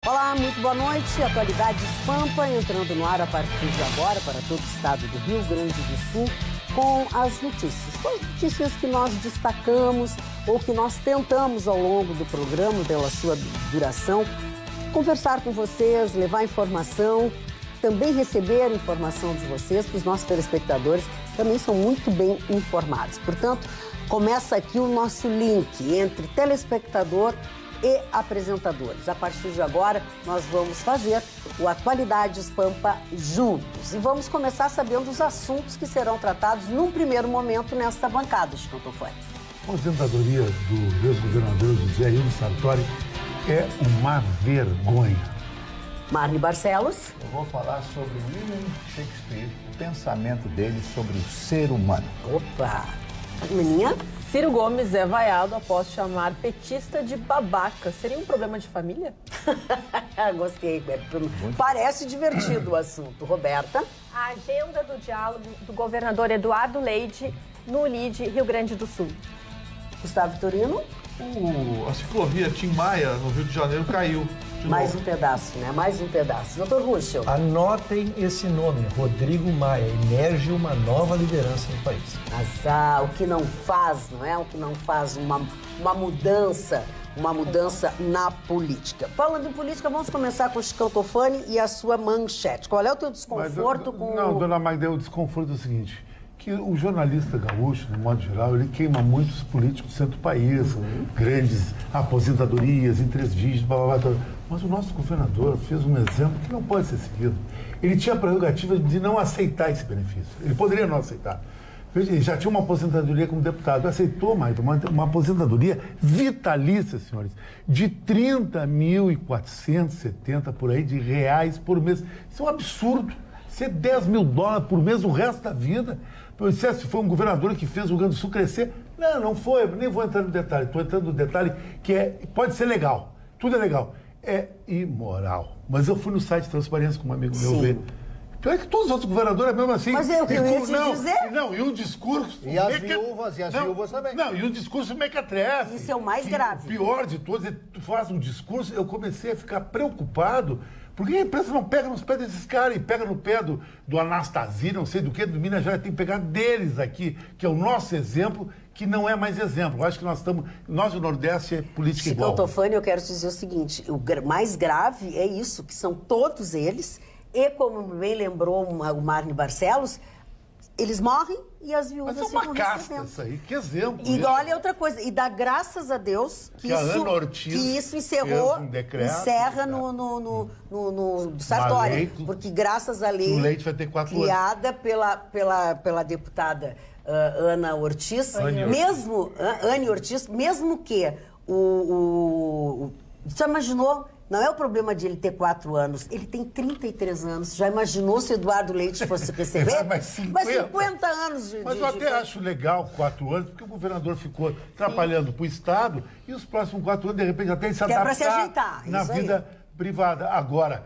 Olá, muito boa noite. Atualidades Pampa entrando no ar a partir de agora para todo o estado do Rio Grande do Sul com as notícias. Com as notícias que nós destacamos ou que nós tentamos ao longo do programa, pela sua duração, conversar com vocês, levar informação, também receber informação de vocês, que os nossos telespectadores também são muito bem informados. Portanto, começa aqui o nosso link entre telespectador e apresentadores. A partir de agora, nós vamos fazer o Atualidades Pampa juntos. E vamos começar sabendo os assuntos que serão tratados num primeiro momento nesta bancada, Chico Tofani. A aposentadoria do ex-governador José Ildo Sartori é uma vergonha. Marne Barcelos. Eu vou falar sobre William Shakespeare, o pensamento dele sobre o ser humano. Opa! Menina? Ciro Gomes é vaiado após chamar petista de babaca. Seria um problema de família? Gostei. Parece divertido o assunto. Roberta? A agenda do diálogo do governador Eduardo Leite no LIDE, Rio Grande do Sul. Gustavo Vitorino? A ciclovia Tim Maia, no Rio de Janeiro, caiu. Mais um pedaço, né? Mais um pedaço. Doutor Ruschel. Anotem esse nome, Rodrigo Maia. Emerge uma nova liderança no país. Mas o que não faz, não é? O que não faz uma mudança na política. Falando em política, vamos começar com o Chico Tofani e a sua manchete. Qual é o teu desconforto com... Não, dona Magda, o desconforto é o seguinte, que o jornalista gaúcho, no modo geral, ele queima muitos políticos do centro do país, grandes aposentadorias, em 3 dígitos, blá, blá, blá. Mas o nosso governador fez um exemplo que não pode ser seguido. Ele tinha a prerrogativa de não aceitar esse benefício. Ele poderia não aceitar. Ele já tinha uma aposentadoria como deputado. Aceitou, mais uma aposentadoria vitalícia, senhores, de 30.470 por aí de reais por mês. Isso é um absurdo. Isso é 10 mil dólares por mês o resto da vida. Se foi um governador que fez o Rio Grande do Sul crescer. Não foi. Nem vou entrar no detalhe. Estou entrando no detalhe que pode ser legal. Tudo é legal. É imoral. Mas eu fui no site de Transparência com um amigo meu ver. Pior que todos os outros governadores é mesmo assim. Mas é o que eu ia te dizer. Não, e um discurso... E as viúvas também. Não, e um discurso mequetrefe. Isso é o mais grave. O pior de todos, ele faz um discurso, eu comecei a ficar preocupado, porque a imprensa não pega nos pés desses caras, e pega no pé do Anastasia, não sei do Minas Gerais, tem que pegar deles aqui, que é o nosso exemplo, que não é mais exemplo. Eu acho que nós do Nordeste é política igual. Chico Tofani, eu quero te dizer o seguinte, o mais grave é isso, que são todos eles, e como bem lembrou o Marne Barcelos, eles morrem e as viúvas ficam recebendo. Mas é uma casta isso aí, que exemplo. E olha outra coisa, e dá graças a Deus que isso encerrou, encerra no Sartori, porque graças à lei o Leite vai ter 4 criada pela deputada Ana Ortiz, Anne Ortiz, mesmo que já imaginou? Não é o problema de ele ter 4 anos, ele tem 33 anos. Já imaginou se Eduardo Leite fosse receber? Mas 50 anos de... Mas eu até acho legal 4 anos, porque o governador ficou atrapalhando para o Estado e os próximos 4 anos, de repente, até se adaptar se ajeitar, na vida privada. Agora,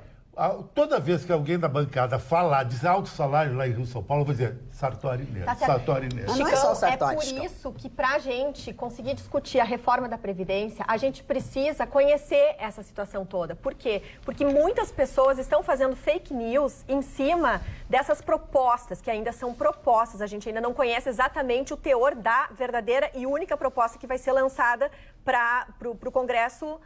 toda vez que alguém da bancada falar de alto salário lá em Rio São Paulo, eu vou dizer Sartori nele, Sartori nele. Não é só o Sartori. É por isso que, pra gente conseguir discutir a reforma da Previdência, a gente precisa conhecer essa situação toda. Por quê? Porque muitas pessoas estão fazendo fake news em cima dessas propostas, que ainda são propostas. A gente ainda não conhece exatamente o teor da verdadeira e única proposta que vai ser lançada para o Congresso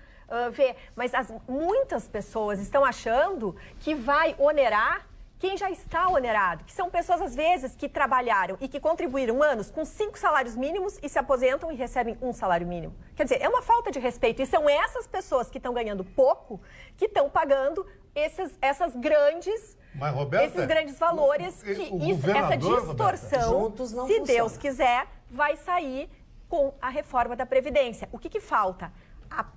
ver. Mas muitas pessoas estão achando que vai onerar quem já está onerado, que são pessoas, às vezes, que trabalharam e que contribuíram anos com 5 salários mínimos e se aposentam e recebem 1 salário mínimo. Quer dizer, é uma falta de respeito. E são essas pessoas que estão ganhando pouco que estão pagando esses grandes valores. Essa distorção, se Deus quiser, vai sair com a reforma da Previdência. O que falta?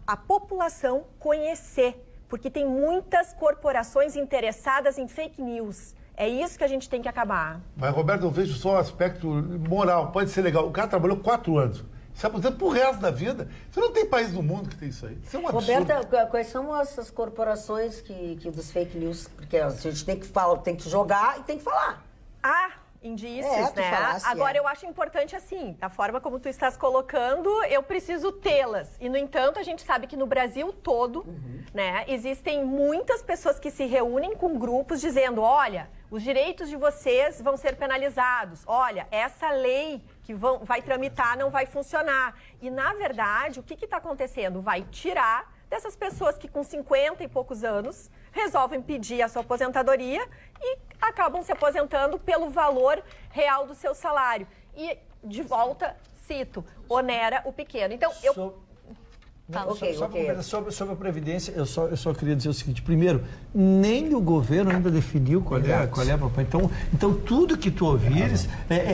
A população conhecer, porque tem muitas corporações interessadas em fake news. É isso que a gente tem que acabar. Mas, Roberto, eu vejo só o aspecto moral. Pode ser legal. O cara trabalhou 4 anos. Se aposenta pro resto da vida. Você não tem país no mundo que tem isso aí. Isso é um absurdo. Roberta, quais são essas corporações que dos fake news? Porque a gente tem que jogar e tem que falar. indícios, né? Agora, eu acho importante, assim, da forma como tu estás colocando, eu preciso tê-las. E, no entanto, a gente sabe que no Brasil todo, né, existem muitas pessoas que se reúnem com grupos dizendo, olha, os direitos de vocês vão ser penalizados. Olha, essa lei que vai tramitar não vai funcionar. E, na verdade, o que está acontecendo? Vai tirar dessas pessoas que com 50 e poucos anos resolvem pedir a sua aposentadoria e acabam se aposentando pelo valor real do seu salário. E, de volta, cito, onera o pequeno. Então, Sobre a Previdência, eu só queria dizer o seguinte. Primeiro, nem o governo ainda definiu qual é a proposta. Então, tudo que tu ouvires,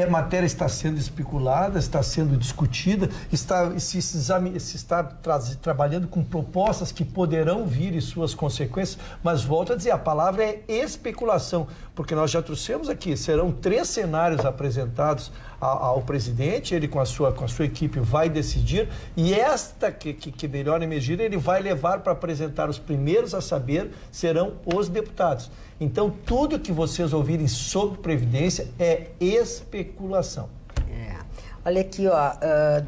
matéria está sendo especulada, está sendo discutida, se está trabalhando com propostas que poderão vir e suas consequências, mas volto a dizer, a palavra é especulação, porque nós já trouxemos aqui, serão 3 cenários apresentados ao presidente, ele com a sua equipe vai decidir, e esta que melhor emergir, ele vai levar para apresentar os primeiros a saber, serão os deputados. Então, tudo que vocês ouvirem sobre Previdência é especulação. Olha aqui,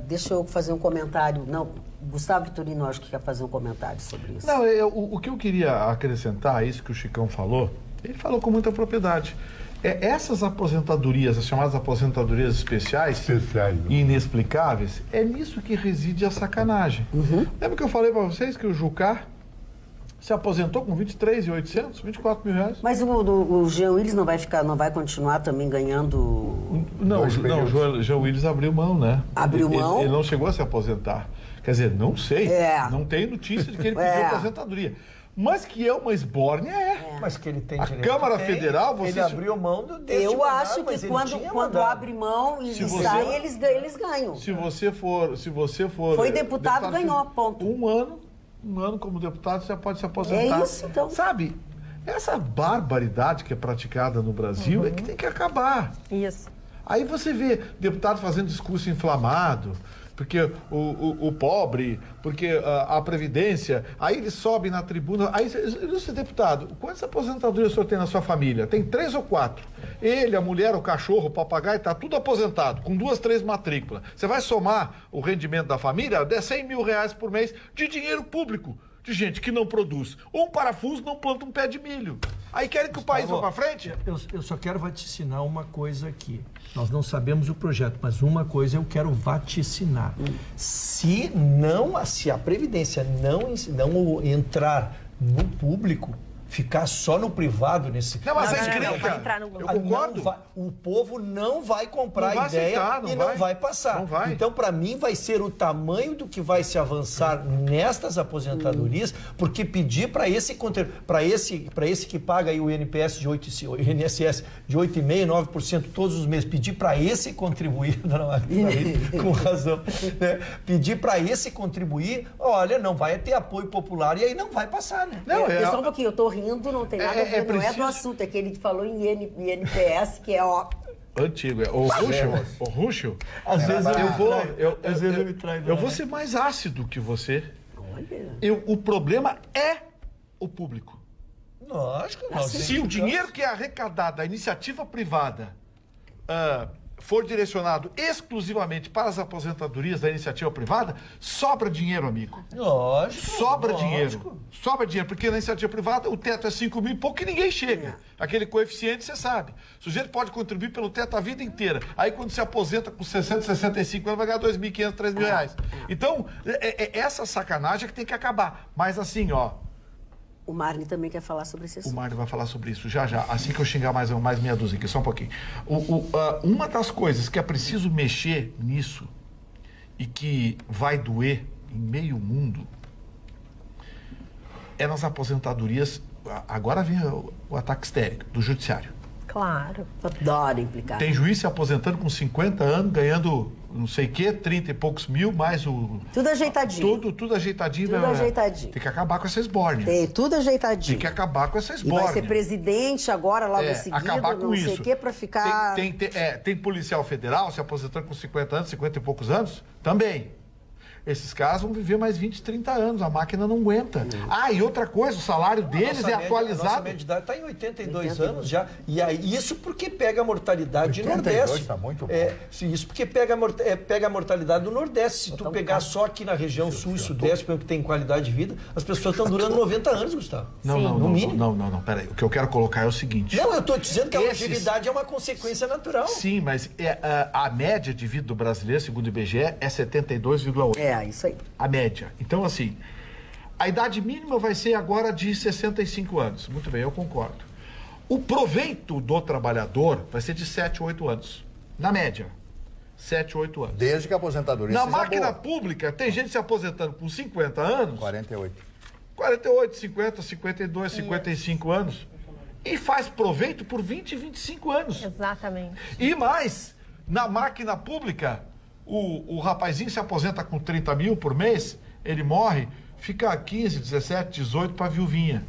deixa eu fazer um comentário. Não, Gustavo Vitorino, acho que quer fazer um comentário sobre isso. Não, o que eu queria acrescentar a isso que o Chicão falou, ele falou com muita propriedade. Essas aposentadorias, as chamadas aposentadorias especiais e inexplicáveis, é nisso que reside a sacanagem. Lembra que eu falei para vocês que o Jucá se aposentou com 23.800, 24 mil reais? Mas o Jean Willis não vai continuar também ganhando... Não, o Jean Willis abriu mão, né? Abriu mão? Ele não chegou a se aposentar. Quer dizer, não sei. Não tem notícia de que ele pediu aposentadoria. Mas que é uma esbórnia, Mas que ele tem direito. A Câmara Federal, ele abriu mão desse Eu acho que quando abre mão e sai, eles ganham. Se você for Foi deputado, ganhou, ponto. Um ano como deputado, você pode se aposentar. É isso, então. Sabe, essa barbaridade que é praticada no Brasil é que tem que acabar. Isso. Aí você vê deputado fazendo discurso inflamado, porque o pobre, porque a Previdência, aí ele sobe na tribuna, aí você, deputado, quantas aposentadorias o senhor tem na sua família? Tem 3 ou 4. Ele, a mulher, o cachorro, o papagaio, tá tudo aposentado, com 2, 3 matrículas. Você vai somar o rendimento da família, dá 100 mil reais por mês de dinheiro público, de gente que não produz. Ou um parafuso não planta um pé de milho. Aí querem que o país vá para frente? Eu só quero vaticinar uma coisa aqui. Nós não sabemos o projeto, mas uma coisa eu quero vaticinar. Se a Previdência não entrar no público, ficar só no privado nesse... Não, mas eu concordo. O povo não vai comprar a ideia não vai passar. Não vai. Então, para mim, vai ser o tamanho do que vai se avançar nestas aposentadorias, porque pedir para esse que paga aí o INSS de 8,5%, 9% todos os meses, pedir para esse contribuir, dona Marina, com razão, né? Pedir para esse contribuir, olha, não vai ter apoio popular e aí não vai passar, né? Só um pouquinho, eu tô rindo, não tem nada a ver, não é do assunto, é que ele falou em INPS, que é antigo, o Ruxo. Às vezes eu me traio. Eu vou ser mais ácido que você. O problema é o público. Lógico. Se o dinheiro que é arrecadado da iniciativa privada for direcionado exclusivamente para as aposentadorias da iniciativa privada, sobra dinheiro, amigo. Lógico. Sobra dinheiro, porque na iniciativa privada o teto é 5 mil e pouco e ninguém chega. Aquele coeficiente, você sabe. O sujeito pode contribuir pelo teto a vida inteira. Aí quando se aposenta com 60, 65 anos, vai ganhar 2.500, 3.000 reais. Então, essa sacanagem que tem que acabar. Mas assim, O Marne também quer falar sobre esse assunto. O Marne vai falar sobre isso já. Assim que eu xingar mais meia dúzia aqui, só um pouquinho. Uma das coisas que é preciso mexer nisso e que vai doer em meio mundo é nas aposentadorias. Agora vem o ataque histérico do judiciário. Claro. Adoro implicar. Tem juiz se aposentando com 50 anos, ganhando não sei o quê, 30 e poucos mil, mais o... Tudo ajeitadinho. Tudo ajeitadinho. Tudo ajeitadinho. Tem que acabar com essa esbórnia. Tem, tudo ajeitadinho. Tem que acabar com essa esbórnia. E vai ser presidente agora, logo em seguida, acabar com não isso. sei o quê, pra ficar... Tem policial federal se aposentando com 50 anos, 50 e poucos anos, também. Esses caras vão viver mais 20, 30 anos, a máquina não aguenta. Ah, e outra coisa, o salário deles é atualizado. A nossa média de idade está em 82 anos já. E aí, isso porque pega a mortalidade do Nordeste. Está muito bom. Isso porque pega a mortalidade do Nordeste. Se tu pegar só aqui na região sul e sudeste, que tem qualidade de vida, as pessoas estão durando 90 anos, Gustavo. Não, peraí. O que eu quero colocar é o seguinte. Não, eu estou dizendo que a longevidade é uma consequência natural. Sim, mas a média de vida do brasileiro, segundo o IBGE, é 72,8. Isso aí. A média. Então, assim, a idade mínima vai ser agora de 65 anos. Muito bem, eu concordo. O proveito do trabalhador vai ser de 7, 8 anos. Na média. 7, 8 anos. Desde que a aposentadoria Na seja máquina boa. pública, tem gente se aposentando com 50 anos. 48. 48, 50, 52, 55 anos. E faz proveito por 20, 25 anos. Exatamente. E mais, na máquina pública, o rapazinho se aposenta com 30 mil por mês, ele morre, fica 15, 17, 18 para viuvinha.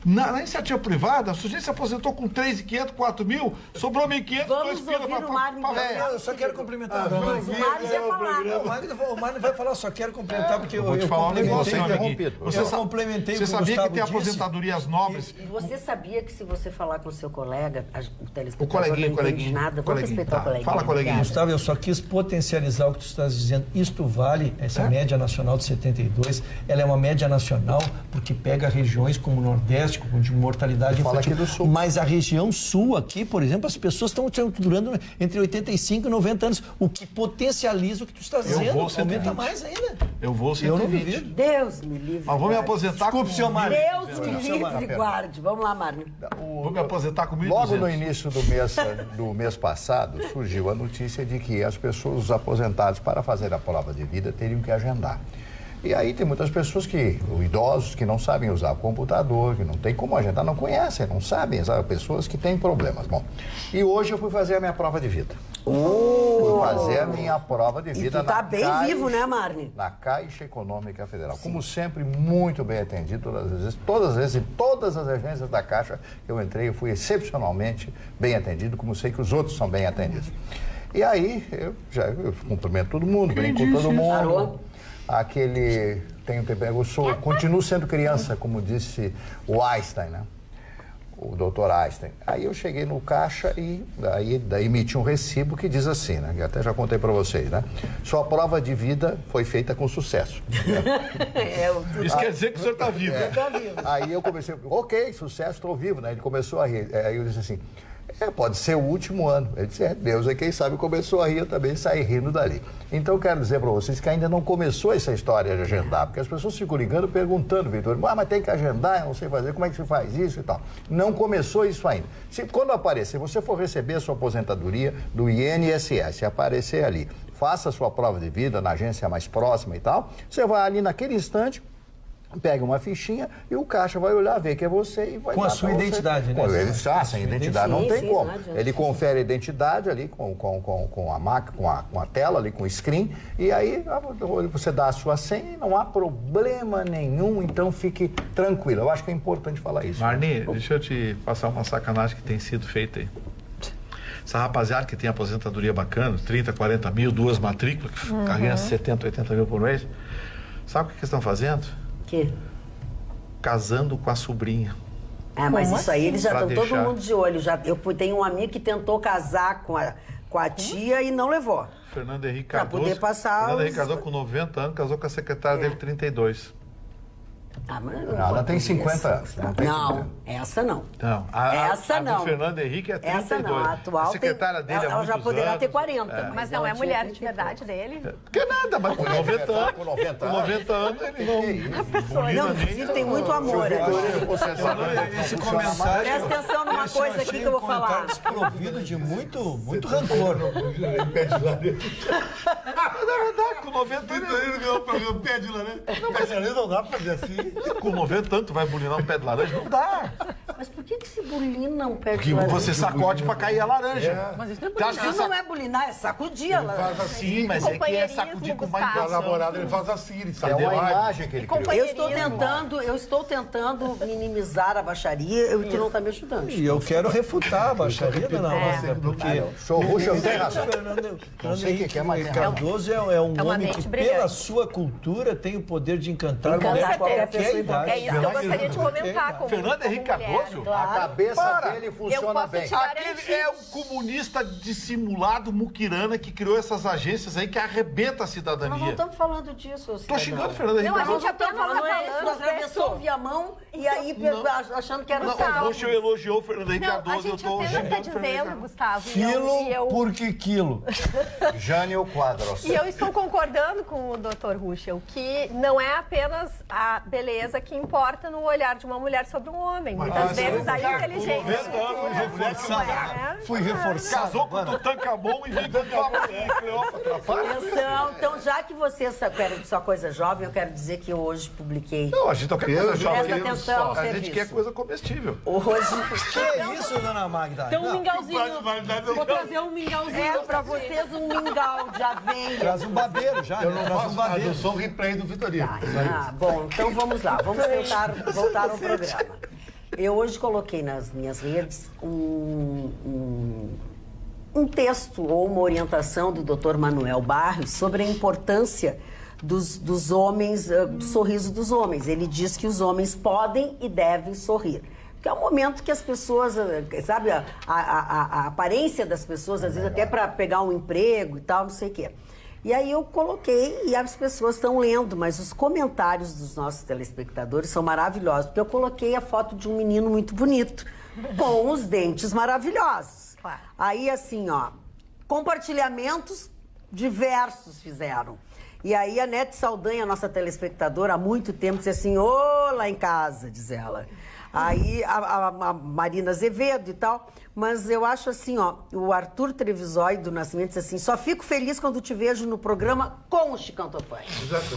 Na iniciativa privada, o sujeito se aposentou com 3.500, 4 mil, sobrou 1.500, 2 pila para velho. Eu só quero complementar. O Mário vai falar. O Mário vai falar, só quero complementar, porque eu falar um negócio, complementei. Você complementei. Você sabia que tem aposentadorias nobres? E você sabia que se você falar com o seu colega, o telespectador coleguinha, não entende nada, vamos respeitar o coleguinha. Fala, coleguinha. Gustavo, eu só quis potencializar o que tu estás dizendo. Isto vale, essa média nacional de 72, ela é uma média nacional porque pega regiões como o Nordeste, com de mortalidade infantil. Aqui do sul. Mas a região sul aqui, por exemplo, as pessoas estão durando entre 85 e 90 anos, o que potencializa o que tu estás dizendo. Aumenta mais ainda. Eu vou 120. Eu não duvido. Deus me livre. Mas vou me aposentar Desculpe, senhor Mário. Deus me livre, guarde. Vamos lá, Mário. Vou me aposentar com 1.200. Logo no início do mês passado, surgiu a notícia de que as pessoas, os aposentados, para fazer a prova de vida, teriam que agendar. E aí tem muitas pessoas idosos que não sabem usar o computador, que não tem como agendar, não conhecem, não sabem, sabe? Pessoas que têm problemas. Bom, e hoje eu fui fazer a minha prova de vida. Fui fazer a minha prova de vida tu tá bem vivo, né, Marne? Na Caixa Econômica Federal. Como sempre, muito bem atendido todas as vezes, em todas as agências da Caixa que eu entrei, eu fui excepcionalmente bem atendido, como sei que os outros são bem atendidos. E aí, eu cumprimento todo mundo, brinco com todo mundo. Parou? Continuo sendo criança, como disse o Einstein, né? O doutor Einstein. Aí eu cheguei no caixa e daí emiti um recibo que diz assim, né? Que até já contei para vocês, né? Sua prova de vida foi feita com sucesso. Isso quer dizer que o senhor está vivo. Aí eu comecei, ok, sucesso, estou vivo, né? Ele começou a rir. Aí eu disse assim, pode ser o último ano. Ele disse, Deus é quem sabe, começou a rir, eu também saí rindo dali. Então, quero dizer para vocês que ainda não começou essa história de agendar, porque as pessoas ficam ligando, perguntando, Vitor, mas tem que agendar, eu não sei fazer, como é que se faz isso e tal. Não começou isso ainda. Quando aparecer, você for receber a sua aposentadoria do INSS, aparecer ali, faça a sua prova de vida na agência mais próxima e tal, você vai ali naquele instante, pega uma fichinha e o caixa vai olhar, ver que é você e vai com a sua identidade, né? Ele está sem identidade, não tem como. Não ele confere a identidade ali com a máquina, com a tela ali, com o screen, e aí você dá a sua senha e não há problema nenhum, então fique tranquilo. Eu acho que é importante falar isso. Marni, deixa eu te passar uma sacanagem que tem sido feita aí. Essa rapaziada que tem aposentadoria bacana, 30, 40 mil, 2 matrículas, que ganha 70, 80 mil por mês, sabe o que eles estão fazendo? Que? Casando com a sobrinha. Mas isso aí eles já estão todo mundo de olho. Eu tenho um amigo que tentou casar com a tia e não levou. Fernando Henrique Cardoso. Pra poder passar Fernando Henrique Cardoso com 90 anos, casou com a secretária dele 32. Mas ela tem 50 anos. Não, essa não. Não, essa não. do Fernando Henrique é 32. Essa não, a atual a secretária dele ela já poderá ter 40. Mas não é mulher de verdade dele? Que nada, mas com 90 anos. Com 90 anos ele não. Não, inclusive tem muito amor. Esse comentário. Presta atenção numa coisa aqui que eu vou falar. Desprovido de muito rancor. Na verdade, com 90 anos ele ganhou o programa Pé de Laranja. Não, mas ali não dá pra fazer assim. Com 90 anos tu vai bulinar um pé de laranja? Não dá. Mas por que se bulinam perto Porque da laranja? você sacode pra cair a laranja. É. Mas isso não é Você acha que Isso não é bulinar, é sacudir a Ele laranja. faz assim, Sim, mas é que é Companheirismo, sacudir com mais Gustavo. a intenção. namorada ele faz assim, ele sai É uma demais. imagem que ele criou. Eu estou tentando minimizar a baixaria e tu não está me ajudando. E eu quero refutar a baixaria, dona Magda, porque... Show Ruschel tem razão. Fernando Não sei o que é, mas tem razão. Cardoso é um É uma homem mente que, brilhante. pela sua cultura, tem o poder de encantar a Encantar mulher de qualquer qualquer pessoa em idade. É isso que eu gostaria de comentar com Fernando Henrique Cardoso? A cabeça Para. dele funciona posso bem. te Aquele é um comunista dissimulado muquirana que criou essas agências aí que arrebenta a Nós não cidadania. estamos falando disso, Tô xingando o Fernando Henrique Não, a Cardoso. gente apenas falando está isso, nós falando atravessou a mão e aí achando que era Não, o Gustavo. o Roxo elogiou o Fernando Henrique Não, a Cardoso, eu gente tô apenas xingando está o Fernando Henrique dizendo, Cardoso. Gustavo, Quilo porque quilo. Jânio Quadros. E eu estou concordando com o Dr. Ruschel que não é apenas a beleza que importa no olhar de uma mulher sobre um homem. Muitas vezes a inteligência. Fui reforçado. Casou com o Tutankamon e veio com Cleópatra. Para. Então, já que você quer só coisa jovem, eu quero dizer que eu hoje publiquei. Não, a gente não quer coisa Presta jovem. atenção ao A gente serviço. quer coisa comestível. Hoje Que isso, dona Magda? Então um Não, mingauzinho. Vou trazer um mingauzinho. é pra vocês um mingau de aveia. traz um babeiro já, Eu né? não Traz faço um nada, babeiro. eu sou o replay do Vitorino. Bom, então vamos lá, vamos tentar voltar ao programa. Eu hoje coloquei nas minhas redes um texto ou uma orientação do Dr. Manuel Barros sobre a importância dos homens, do sorriso dos homens. Ele diz que os homens podem e devem sorrir. Porque é um momento que as pessoas, sabe, a aparência das pessoas, às vezes até para pegar um emprego e tal, não sei o quê. E aí eu coloquei e as pessoas estão lendo, mas os comentários dos nossos telespectadores são maravilhosos, porque eu coloquei a foto de um menino muito bonito, com os dentes maravilhosos. Claro. Aí assim, ó, compartilhamentos diversos fizeram. E aí a Nete Saldanha, nossa telespectadora, há muito tempo, disse assim, ô, lá em casa, diz ela. Aí a Marina Azevedo e tal, mas eu acho assim, ó, o Arthur Trevisói do Nascimento disse assim, só fico feliz quando te vejo no programa com o Chicão Topã.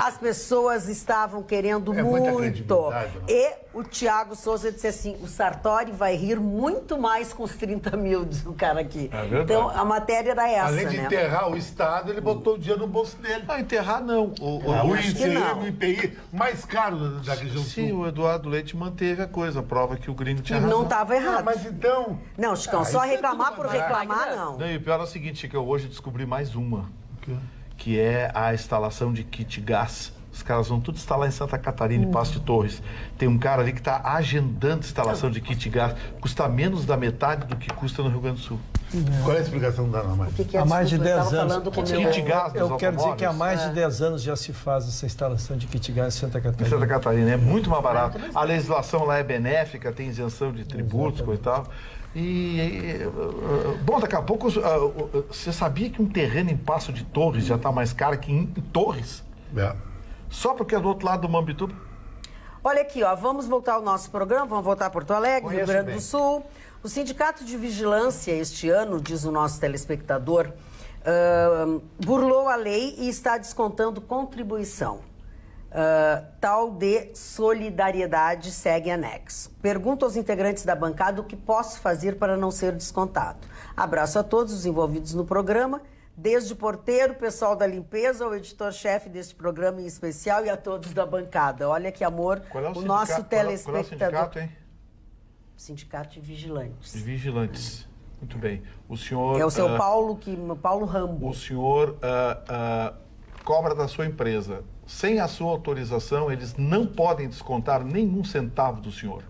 As pessoas estavam querendo É muita muito. credibilidade, né? E o Tiago Souza disse assim, o Sartori vai rir muito mais com os 30 mil, diz o cara aqui. É verdade. Então, a matéria era essa, Além de né? enterrar o Estado, ele botou o dinheiro no bolso dele. Não, enterrar não. O acho que ICM, não. o IPI, mais caro da região Sim, sul. o Eduardo Leite manteve a coisa, prova que o gringo tinha E razão. não estava errado. Mas então... Não, Chicão, só isso é reclamar tudo por vantagem. reclamar, não. Não, e o pior é o seguinte, que eu hoje descobri mais uma, que é a instalação de kit gás. Os caras vão tudo instalar em Santa Catarina, em Passo de Torres. Tem um cara ali que está agendando instalação de kit gás. Custa menos da metade do que custa no Rio Grande do Sul. Qual é a explicação da Ana Maria? O que é Há mais de desculpa, eu 10 tava anos. falando com o Kit meu... gás nos Eu quero dizer que há automóveis. mais de 10 anos já se faz essa instalação de kit gás em Santa Em Catarina. Santa Catarina é muito mais barato. A legislação lá é benéfica, tem isenção de tributos, coisa e tal. Bom, daqui a pouco, você sabia que um terreno em Passo de Torres já está mais caro que em Torres? É. Só porque é do outro lado do Mambituba? Olha aqui, ó, vamos voltar ao nosso programa, vamos voltar a Porto Alegre, Rio Conheço Grande bem. do Sul. O Sindicato de Vigilância, este ano, diz o nosso telespectador, burlou a lei e está descontando contribuição. Tal de solidariedade segue anexo. Pergunto aos integrantes da bancada o que posso fazer para não ser descontado. Abraço a todos os envolvidos no programa, desde o porteiro, o pessoal da limpeza, o editor-chefe deste programa em especial e a todos da bancada. Olha que amor, Qual é o nosso telespectador. Qual é o sindicato, hein? Sindicato de Vigilantes. De vigilantes. Muito bem. O senhor... É o seu Paulo Rambo. O senhor cobra da sua empresa. Sem a sua autorização, eles não podem descontar nenhum centavo do senhor.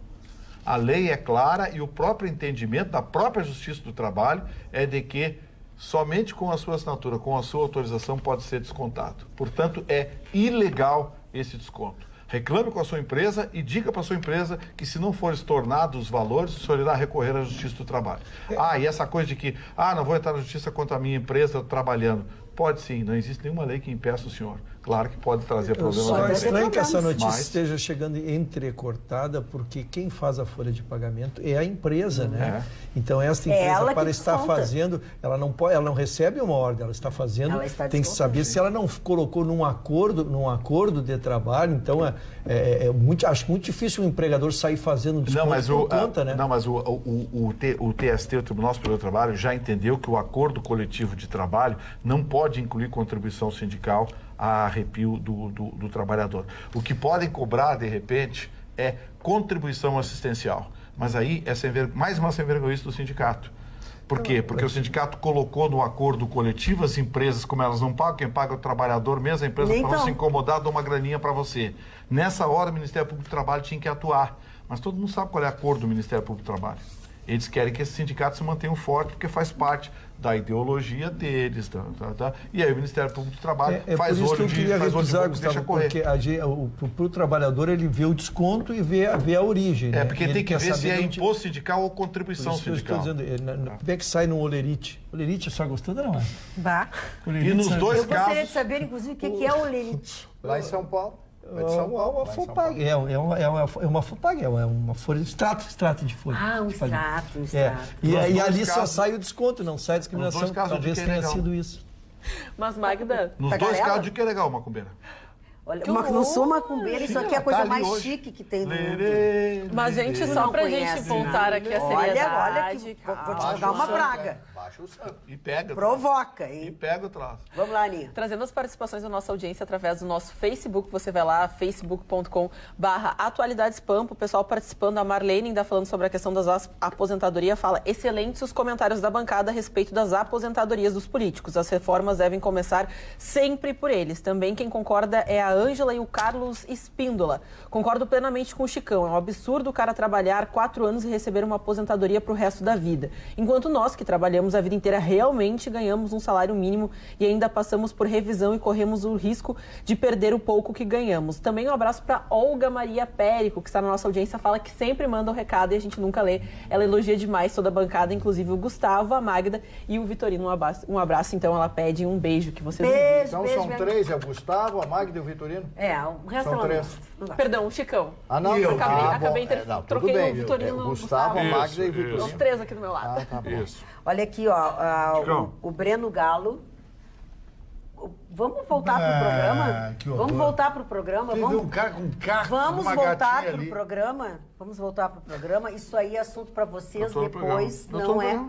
A lei é clara e o próprio entendimento da própria Justiça do Trabalho é de que somente com a sua assinatura, com a sua autorização, pode ser descontado. Portanto, é ilegal esse desconto. Reclame com a sua empresa e diga para a sua empresa que, se não for estornado os valores, o senhor irá recorrer à Justiça do Trabalho. E essa coisa de que, não vou entrar na Justiça contra a minha empresa trabalhando. Pode sim, não existe nenhuma lei que impeça o senhor. Claro que pode trazer problemas. Só é estranho que essa notícia Mas... esteja chegando entrecortada, porque quem faz a folha de pagamento é a empresa, né? Então, esta empresa, para estar fazendo, ela não recebe uma ordem, ela está fazendo, tem que saber se ela não colocou num acordo de trabalho. Então, acho muito difícil o empregador sair fazendo desconto por conta, né? Não, mas o TST, o Tribunal Superior do Trabalho, já entendeu que o acordo coletivo de trabalho não pode incluir contribuição sindical a arrepio do trabalhador. O que podem cobrar, de repente, é contribuição assistencial. Mas aí é mais uma sem-vergonhice do sindicato. Por quê? Porque o sindicato colocou no acordo coletivo as empresas, como elas não pagam, quem paga é o trabalhador mesmo, a empresa, para não se incomodar, dá uma graninha para você. Nessa hora, o Ministério Público do Trabalho tinha que atuar. Mas todo mundo sabe qual é o acordo do Ministério Público do Trabalho. Eles querem que esses sindicatos se mantenham fortes, porque faz parte da ideologia deles. E aí o Ministério Público do Trabalho faz olho de boca e deixa correr. Porque para o trabalhador, ele vê o desconto e vê a origem. Porque tem que ver se é imposto sindical ou contribuição sindical. Estou dizendo, como é que sai no Olerite? Olerite, a senhora gostou ou não? Vá. E nos dois casos... Eu gostaria de saber, inclusive, o que é o Olerite. Lá em São Paulo. É uma FUPAG, é uma folha de extrato de folha. Ah, um extrato. E ali só sai o desconto, não sai a discriminação. Talvez tenha sido isso. Mas, Magda... Nos dois casos, de que é legal, macumbeira? Olha, não sou macumbeira, isso aqui é a coisa mais chique que tem no mundo. Mas, gente, só pra gente voltar aqui a seriedade... Olha que vou te dar uma praga. Baixa o santo. E pega. Provoca, hein? E pega o traço. Vamos lá, Aninha. Trazendo as participações da nossa audiência através do nosso Facebook. Você vai lá, facebook.com/atualidadespampa. O pessoal participando. A Marlene ainda falando sobre a questão das aposentadorias. Fala, excelentes os comentários da bancada a respeito das aposentadorias dos políticos. As reformas devem começar sempre por eles. Também quem concorda é a Ângela e o Carlos Espíndola. Concordo plenamente com o Chicão. É um absurdo o cara trabalhar 4 anos e receber uma aposentadoria para o resto da vida. Enquanto nós, que trabalhamos a vida inteira, realmente ganhamos um salário mínimo e ainda passamos por revisão e corremos o risco de perder o pouco que ganhamos. Também um abraço para Olga Maria Périco, que está na nossa audiência, fala que sempre manda o recado e a gente nunca lê. Ela elogia demais toda a bancada, inclusive o Gustavo, a Magda e o Vitorino. Um abraço, então ela pede um beijo que vocês enviam. Então são 3, é o Gustavo, a Magda e o Vitorino? O resto são 3. Perdão, o Chicão. Não, acabei troquei o Vitorino no Gustavo, a Magda e o Vitorino. Os 3 aqui do meu lado. Tá bom. Isso. Olha aqui, o Breno Galo. Vamos voltar pro programa? Vamos voltar pro programa? Um cara com carro, Vamos uma voltar gatinha pro ali. programa? Vamos voltar pro programa. Isso aí é assunto para vocês Eu tô no depois, programa. não é?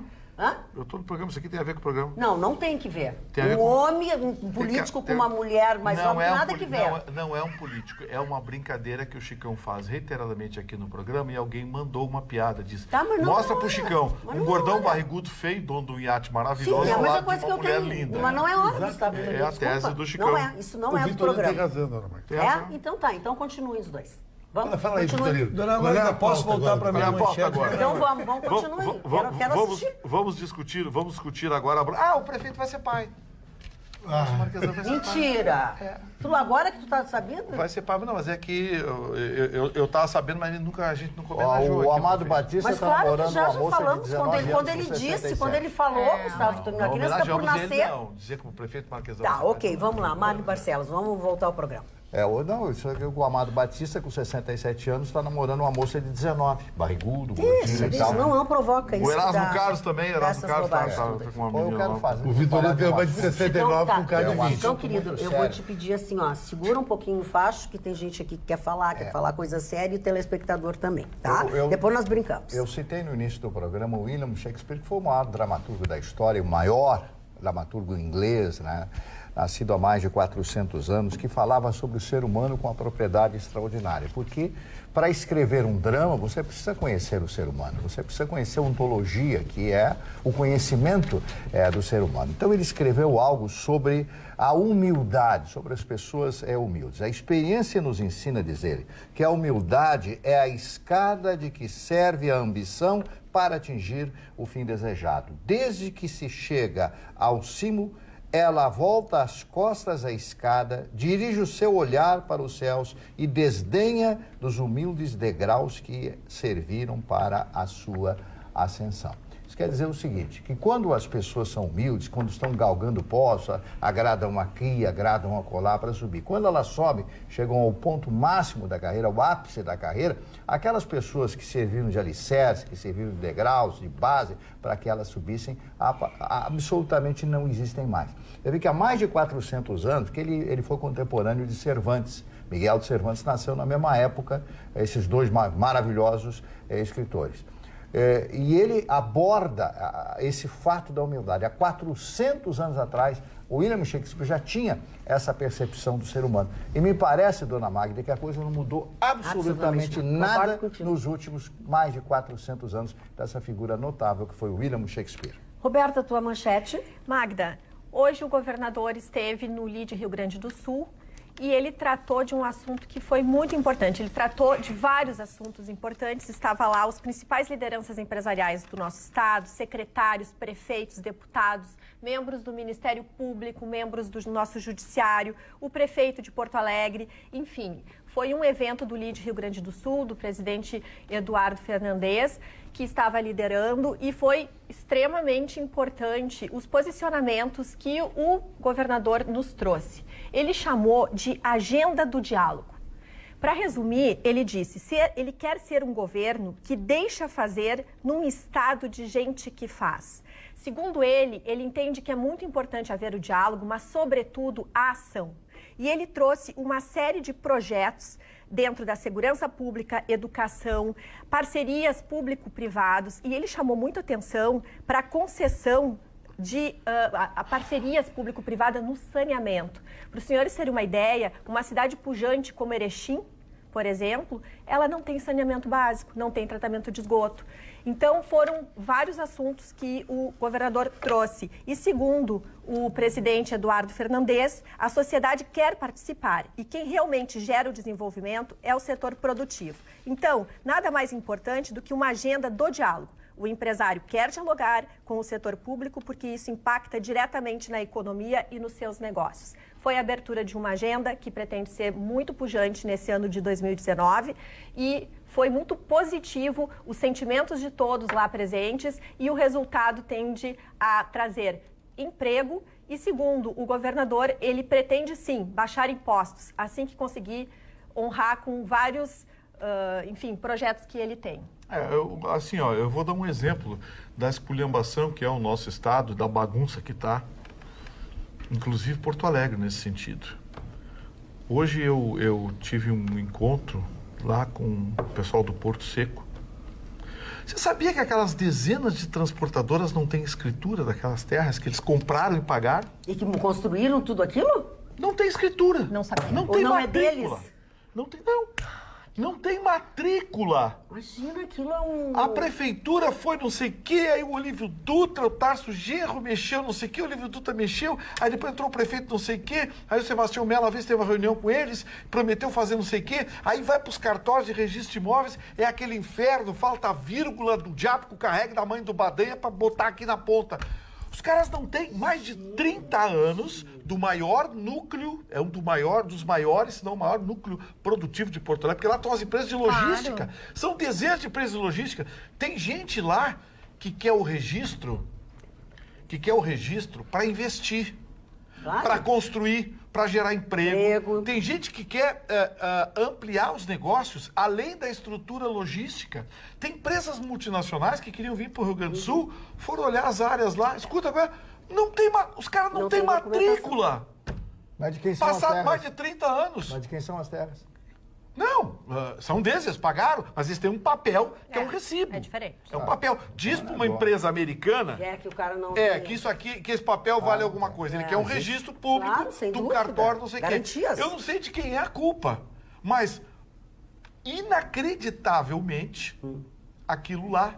Hã? Eu estou no programa, isso aqui tem a ver com o programa. Não tem que ver. Um homem, um político com uma mulher, mas não tem nada que ver. Não é um político, é uma brincadeira que o Chicão faz reiteradamente aqui no programa e alguém mandou uma piada, disse, mostra pro Chicão, um gordão barrigudo feio, dono de um iate maravilhoso, Sim, é a mesma ao lado coisa de que uma eu mulher tenho. linda. Mas não é hora de estar É a tese do Chicão. Isso não é do programa. Tem razão, dona Magda. Então tá, então continuem os dois. Vamos, fala aí, Vitorino. Dona Magda, posso voltar para minha manchete agora? Então vamos continuar. Quero assistir. Vamos discutir agora. O prefeito vai ser pai. Mentira! Tu agora que tu tá sabendo? Vai ser pai, não, mas é que eu tava sabendo, mas a gente não homenageou. O Amado Batista está namorando uma moça já falamos, de 19 anos quando ele disse, quando ele falou, Gustavo, a criança está por nascer. Não, dizer que o prefeito Marquesão... Tá, ok, vamos lá, Mário Barcelos, vamos voltar ao programa. O Amado Batista, com 67 anos, está namorando uma moça de 19, barrigudo, Isso não provoca isso. O Erasmo Carlos também, está com uma menina. Eu quero fazer. O Vitorino tem uma de 69 com um cara de 20. Então, querido, eu vou te pedir assim, segura um pouquinho o facho, que tem gente aqui que quer falar coisa séria e o telespectador também, tá? Depois nós brincamos. Eu citei no início do programa o William Shakespeare, que foi o maior dramaturgo da história, o maior dramaturgo inglês, né? Nascido há mais de 400 anos, que falava sobre o ser humano com uma propriedade extraordinária. Porque para escrever um drama, você precisa conhecer o ser humano, você precisa conhecer a ontologia, que é o conhecimento do ser humano. Então ele escreveu algo sobre a humildade, sobre as pessoas humildes. A experiência nos ensina, diz ele, que a humildade é a escada de que serve a ambição para atingir o fim desejado. Desde que se chega ao cimo, ela volta as costas à escada, dirige o seu olhar para os céus e desdenha dos humildes degraus que serviram para a sua ascensão. Isso quer dizer o seguinte, que quando as pessoas são humildes, quando estão galgando poço, agradam aqui, agradam acolá para subir. Quando elas sobem, chegam ao ponto máximo da carreira, ao ápice da carreira, aquelas pessoas que serviram de alicerce, que serviram de degraus, de base, para que elas subissem, absolutamente não existem mais. Eu vi que há mais de 400 anos, que ele foi contemporâneo de Cervantes. Miguel de Cervantes nasceu na mesma época, esses dois maravilhosos escritores. E ele aborda esse fato da humildade. Há 400 anos atrás, o William Shakespeare já tinha essa percepção do ser humano. E me parece, dona Magda, que a coisa não mudou absolutamente nada nos últimos mais de 400 anos dessa figura notável que foi o William Shakespeare. Roberta, tua manchete. Magda, hoje o governador esteve no LIDE Rio Grande do Sul e ele tratou de um assunto que foi muito importante. Ele tratou de vários assuntos importantes. Estava lá os principais lideranças empresariais do nosso estado, secretários, prefeitos, deputados, membros do Ministério Público, membros do nosso judiciário, o prefeito de Porto Alegre, enfim. Foi um evento do LIDE Rio Grande do Sul, do presidente Eduardo Fernandes, que estava liderando, e foi extremamente importante os posicionamentos que o governador nos trouxe. Ele chamou de agenda do diálogo. Para resumir, ele disse, ele quer ser um governo que deixa fazer num estado de gente que faz. Segundo ele entende que é muito importante haver o diálogo, mas, sobretudo, a ação. E ele trouxe uma série de projetos dentro da segurança pública, educação, parcerias público-privados, e ele chamou muita atenção para a concessão de parcerias público-privadas no saneamento. Para os senhores terem uma ideia, uma cidade pujante como Erechim, por exemplo, ela não tem saneamento básico, não tem tratamento de esgoto. Então, foram vários assuntos que o governador trouxe. E, segundo o presidente Eduardo Fernandes, a sociedade quer participar e quem realmente gera o desenvolvimento é o setor produtivo. Então, nada mais importante do que uma agenda do diálogo. O empresário quer dialogar com o setor público porque isso impacta diretamente na economia e nos seus negócios. Foi a abertura de uma agenda que pretende ser muito pujante nesse ano de 2019 e foi muito positivo os sentimentos de todos lá presentes e o resultado tende a trazer emprego e, segundo o governador, ele pretende sim baixar impostos assim que conseguir honrar com vários, projetos que ele tem. Eu vou dar um exemplo da esculhambação que é o nosso estado, da bagunça que está, inclusive Porto Alegre nesse sentido. Hoje eu tive um encontro lá com o pessoal do Porto Seco. Você sabia que aquelas dezenas de transportadoras não têm escritura daquelas terras que eles compraram e pagaram? E que construíram tudo aquilo? Não tem escritura. Não sabia. Não tem não matrícula. É deles? Não tem matrícula. Imagina, aquilo é um... A prefeitura foi não sei o quê, aí o Olívio Dutra, o Tarso Genro mexeu não sei o quê, o Olívio Dutra mexeu, aí depois entrou o prefeito não sei o quê, aí o Sebastião Mello uma vez teve uma reunião com eles, prometeu fazer não sei o quê, aí vai para os cartórios de registro de imóveis, é aquele inferno, falta a vírgula do diabo que carrega da mãe do Badanha para botar aqui na ponta. Os caras não têm mais de 30 anos do maior núcleo, é um dos maiores, se não o maior núcleo produtivo de Porto Alegre, porque lá estão as empresas de logística. Claro. São dezenas de empresas de logística. Tem gente lá que quer o registro para investir, claro, para construir, para gerar emprego. Tem gente que quer ampliar os negócios além da estrutura logística. Tem empresas multinacionais que queriam vir para o Rio Grande do Sul, foram olhar as áreas lá. Escuta agora, os caras não têm matrícula. Mas de quem são as terras? Passaram mais de 30 anos. Mas de quem são as terras? Não, são deles, eles pagaram, mas eles têm um papel que é um recibo. É diferente. É um papel. Diz para uma empresa americana que o cara não que isso aqui, que esse papel vale alguma coisa. Ele quer um registro público, claro, do cartório, não sei o quê. Garantias. Eu não sei de quem é a culpa, mas inacreditavelmente aquilo lá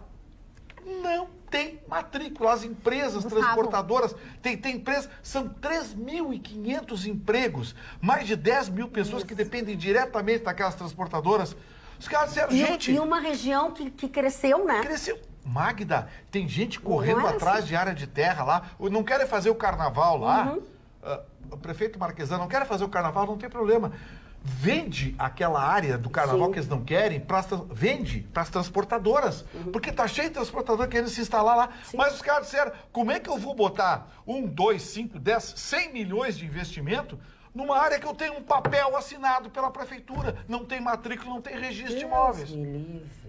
não tem matrícula. As empresas transportadoras, tem empresas, são 3.500 empregos, mais de 10 mil pessoas que dependem diretamente daquelas transportadoras. Os caras disseram, gente... E uma região que cresceu, né? Cresceu. Magda, tem gente correndo atrás de área de terra lá, não querem fazer o carnaval lá, o prefeito Marquesano não quer fazer o carnaval, não tem problema. vende aquela área do carnaval que eles não querem, vende para as transportadoras. Porque tá cheio de transportador querendo se instalar lá. Mas os caras disseram, como é que eu vou botar 1, 2, 5, 10, 100 milhões de investimento numa área que eu tenho um papel assinado pela prefeitura? Não tem matrícula, não tem registro de imóveis. Me livre.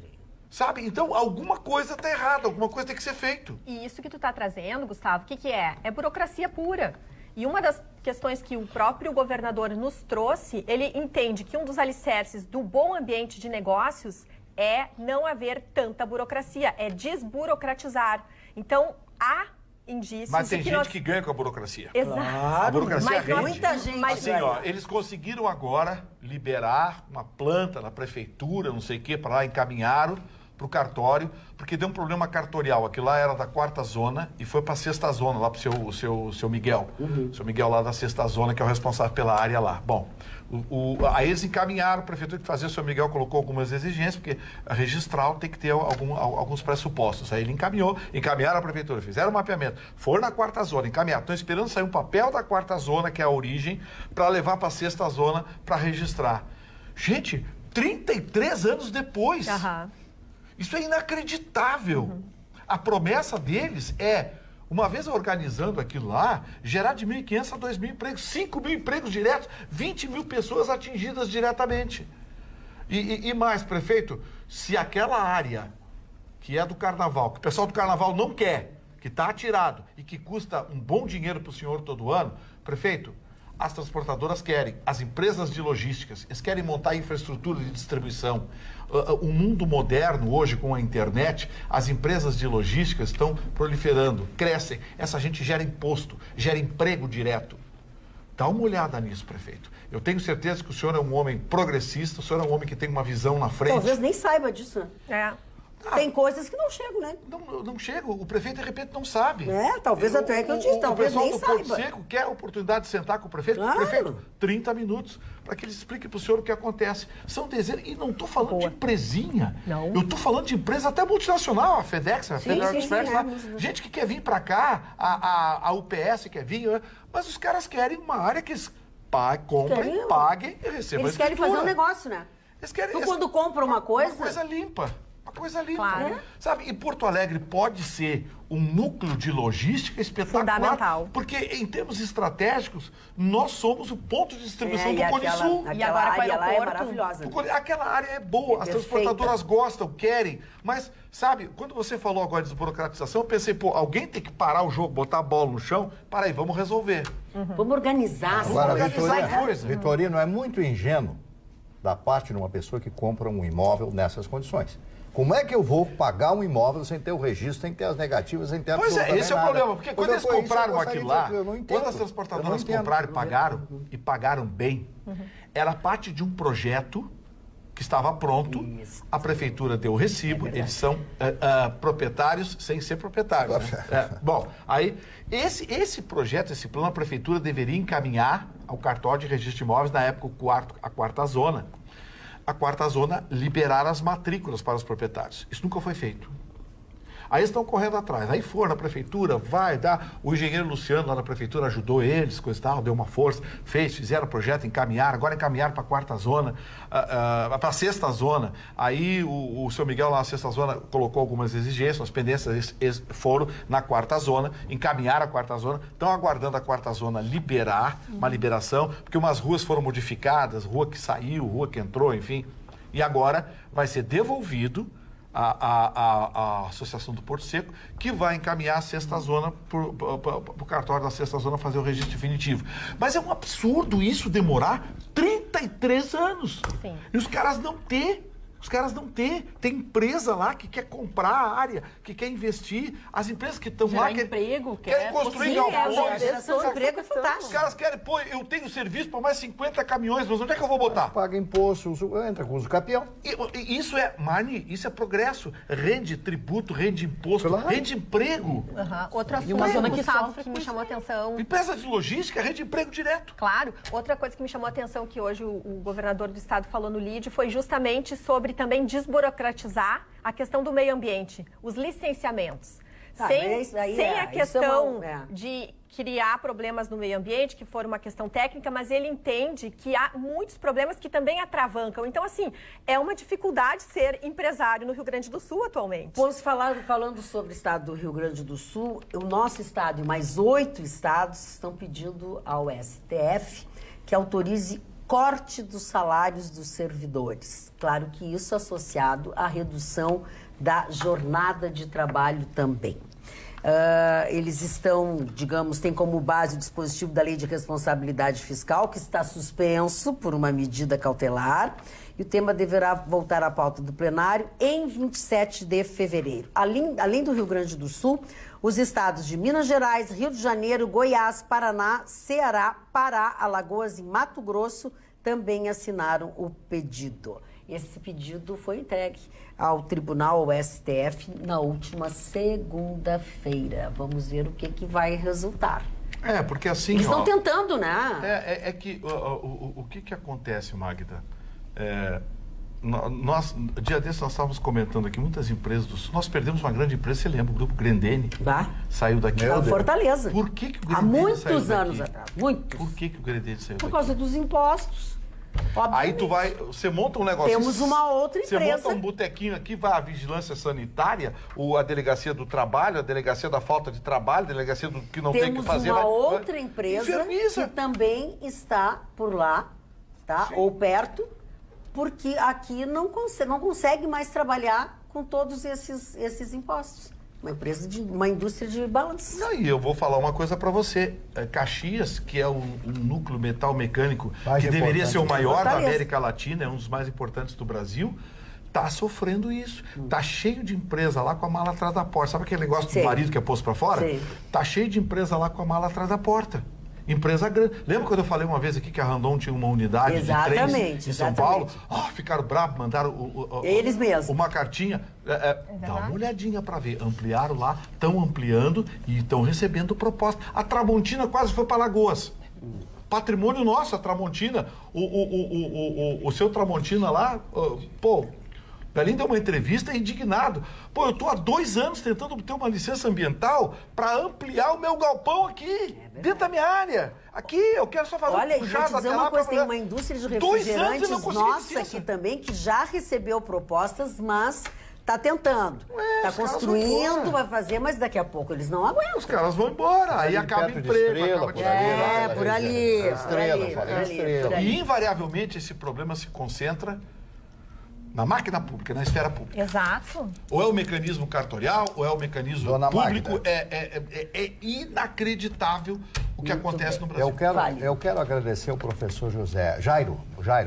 Sabe? Então, alguma coisa está errada, alguma coisa tem que ser feito. E isso que tu está trazendo, Gustavo, o que é? É burocracia pura. E uma das questões que o próprio governador nos trouxe, ele entende que um dos alicerces do bom ambiente de negócios é não haver tanta burocracia, é desburocratizar. Então, há indícios mas tem de que gente que ganha com a burocracia. Exato. A burocracia mas rende. muita gente assim, ó, eles conseguiram agora liberar uma planta na prefeitura, não sei o que, para lá, encaminharam para o cartório, porque deu um problema cartorial. Aquilo lá era da 4ª zona e foi para a 6ª zona, lá para o seu Miguel. O seu Miguel lá da 6ª zona, que é o responsável pela área lá. Bom, aí eles encaminharam, a prefeitura que fazia, o seu Miguel colocou algumas exigências, porque a registral tem que ter alguns pressupostos. Aí ele encaminharam a prefeitura, fizeram o mapeamento, foram na 4ª zona, encaminharam. Estão esperando sair um papel da 4ª zona, que é a origem, para levar para a 6ª zona para registrar. Gente, 33 anos depois. Isso é inacreditável. A promessa deles é, uma vez organizando aquilo lá, gerar de 1.500 a 2.000 empregos, 5.000 empregos diretos, 20.000 pessoas atingidas diretamente. E mais, prefeito, se aquela área que é do carnaval, que o pessoal do carnaval não quer, que está atirado e que custa um bom dinheiro para o senhor todo ano, prefeito, as transportadoras querem, as empresas de logísticas, eles querem montar infraestrutura de distribuição. O mundo moderno hoje, com a internet, as empresas de logística estão proliferando, crescem. Essa gente gera imposto, gera emprego direto. Dá uma olhada nisso, prefeito. Eu tenho certeza que o senhor é um homem progressista, o senhor é um homem que tem uma visão na frente. Talvez nem saiba disso, né? Tem coisas que não chegam, né? Não chega. O prefeito, de repente, não sabe. Talvez até que eu disse, talvez nem saiba. O pessoal do Porto Seco quer a oportunidade de sentar com o prefeito. Claro. Prefeito, 30 minutos, para que ele explique para o senhor o que acontece. São dezenas, e não estou falando de empresinha. Não. Eu estou falando de empresa até multinacional, a FedEx, a Federal Express, lá. Gente que quer vir para cá, a UPS quer vir, mas os caras querem uma área que eles comprem, paguem e recebam a escritura. Eles querem fazer um negócio, né? Quando compra uma coisa... Uma coisa limpa. Coisa limpa, claro. Sabe? E Porto Alegre pode ser um núcleo de logística espetacular. Fundamental. Porque, em termos estratégicos, nós somos o ponto de distribuição do Cone Sul. E agora com o área lá é aeroporto, maravilhosa. Aquela área é boa, as transportadoras gostam, querem. Mas, sabe, quando você falou agora de desburocratização, eu pensei, alguém tem que parar o jogo, botar a bola no chão. Para aí, vamos resolver. Vamos organizar. Agora, coisa. Vitorino, é muito ingênuo da parte de uma pessoa que compra um imóvel nessas condições. Como é que eu vou pagar um imóvel sem ter o registro, sem ter as negativas, sem ter a Pois é, esse é o problema, porque quando eles compraram aquilo lá, quando as eu transportadoras compraram e pagaram bem, era parte de um projeto que estava pronto, a prefeitura deu o recibo, eles são proprietários sem ser proprietários. Né? Bom, aí, esse projeto, esse plano, a prefeitura deveria encaminhar ao cartório de registro de imóveis, na época, a 4ª zona. A 4ª zona liberar as matrículas para os proprietários. Isso nunca foi feito. Aí eles estão correndo atrás. Aí foram na prefeitura, vai dar. O engenheiro Luciano lá na prefeitura ajudou eles, coisa e tal, deu uma força, fizeram o projeto, encaminharam, agora encaminharam para a 4ª zona, para a 6ª zona. Aí o seu Miguel lá na 6ª zona colocou algumas exigências, as pendências, eles foram na 4ª zona, encaminharam a 4ª zona, estão aguardando a 4ª zona liberar, uma liberação, porque umas ruas foram modificadas, rua que saiu, rua que entrou, enfim. E agora vai ser devolvido a Associação do Porto Seco, que vai encaminhar a 6ª zona para o cartório da 6ª zona fazer o registro definitivo. Mas é um absurdo isso demorar 33 anos. Sim. E os caras não ter. Tem empresa lá que quer comprar a área, que quer investir. As empresas que estão lá querem construir galpões. Geração de emprego é fantástico. Os caras querem, eu tenho serviço para mais 50 caminhões, mas onde é que eu vou botar? Paga imposto, entra com o capião. E isso é, Marni, isso é progresso. Rende tributo, rende imposto, rende emprego. Outro assunto, Gustavo, que me chamou a atenção. Empresa de logística rende emprego direto. Claro. Outra coisa que me chamou a atenção que hoje o governador do estado falou no LIDE foi justamente sobre também desburocratizar a questão do meio ambiente, os licenciamentos. Sem a questão de criar problemas no meio ambiente, que for uma questão técnica, mas ele entende que há muitos problemas que também atravancam. Então, assim, é uma dificuldade ser empresário no Rio Grande do Sul atualmente. Pois, falando sobre o estado do Rio Grande do Sul, o nosso estado e mais 8 estados estão pedindo ao STF que autorize corte dos salários dos servidores. Claro que isso associado à redução da jornada de trabalho também. Eles estão, digamos, têm como base o dispositivo da Lei de Responsabilidade Fiscal, que está suspenso por uma medida cautelar, e o tema deverá voltar à pauta do plenário em 27 de fevereiro. Além do Rio Grande do Sul, os estados de Minas Gerais, Rio de Janeiro, Goiás, Paraná, Ceará, Pará, Alagoas e Mato Grosso também assinaram o pedido. Esse pedido foi entregue ao Tribunal, ao STF, na última segunda-feira. Vamos ver o que vai resultar. Porque assim... Eles estão tentando, né? O que acontece, Magda? Dia desses nós estávamos comentando aqui, muitas empresas do Sul. Nós perdemos uma grande empresa, você lembra, o Grupo Grendene saiu daqui. Fortaleza. Por que o Grendene há muitos anos atrás, muitos. Por que o Grendene saiu daqui? Por causa dos impostos. Obviamente. Aí você monta um negócio... Temos uma outra empresa. Você monta um botequinho aqui, vai a vigilância sanitária, a delegacia do trabalho, a delegacia da falta de trabalho, a delegacia do que não tem que fazer... Temos uma outra empresa que também está por lá, tá? Ou perto, porque aqui não consegue mais trabalhar com todos esses impostos. Uma indústria de balanços. E eu vou falar uma coisa para você. Caxias, que é um núcleo metal mecânico que deveria ser o maior da América Latina, é um dos mais importantes do Brasil, está sofrendo isso. Está cheio de empresa lá com a mala atrás da porta. Sabe aquele negócio do marido que é posto para fora? Está cheio de empresa lá com a mala atrás da porta. Empresa grande. Lembra quando eu falei uma vez aqui que a Randon tinha uma unidade de trens em São Paulo? Ficaram bravos, mandaram eles mesmos uma cartinha. Dá uma olhadinha para ver. Ampliaram lá, estão ampliando e estão recebendo proposta. A Tramontina quase foi para Lagoas. Patrimônio nosso, a Tramontina. O seu Tramontina lá, Belim deu uma entrevista indignado. Eu estou há 2 anos tentando obter uma licença ambiental para ampliar o meu galpão aqui, dentro da minha área. Aqui, eu quero só fazer um puxado. Olha, vou te dizer uma coisa, tem uma indústria de refrigerantes nossa aqui também, que já recebeu propostas, mas está tentando. Está construindo, vai fazer, mas daqui a pouco eles não aguentam. Os caras vão embora, aí acaba o emprego. Por ali. E invariavelmente esse problema se concentra na máquina pública, na esfera pública. Exato. Ou é o mecanismo cartorial, ou é o mecanismo público. É inacreditável o que acontece no Brasil. Eu quero agradecer ao professor Jairo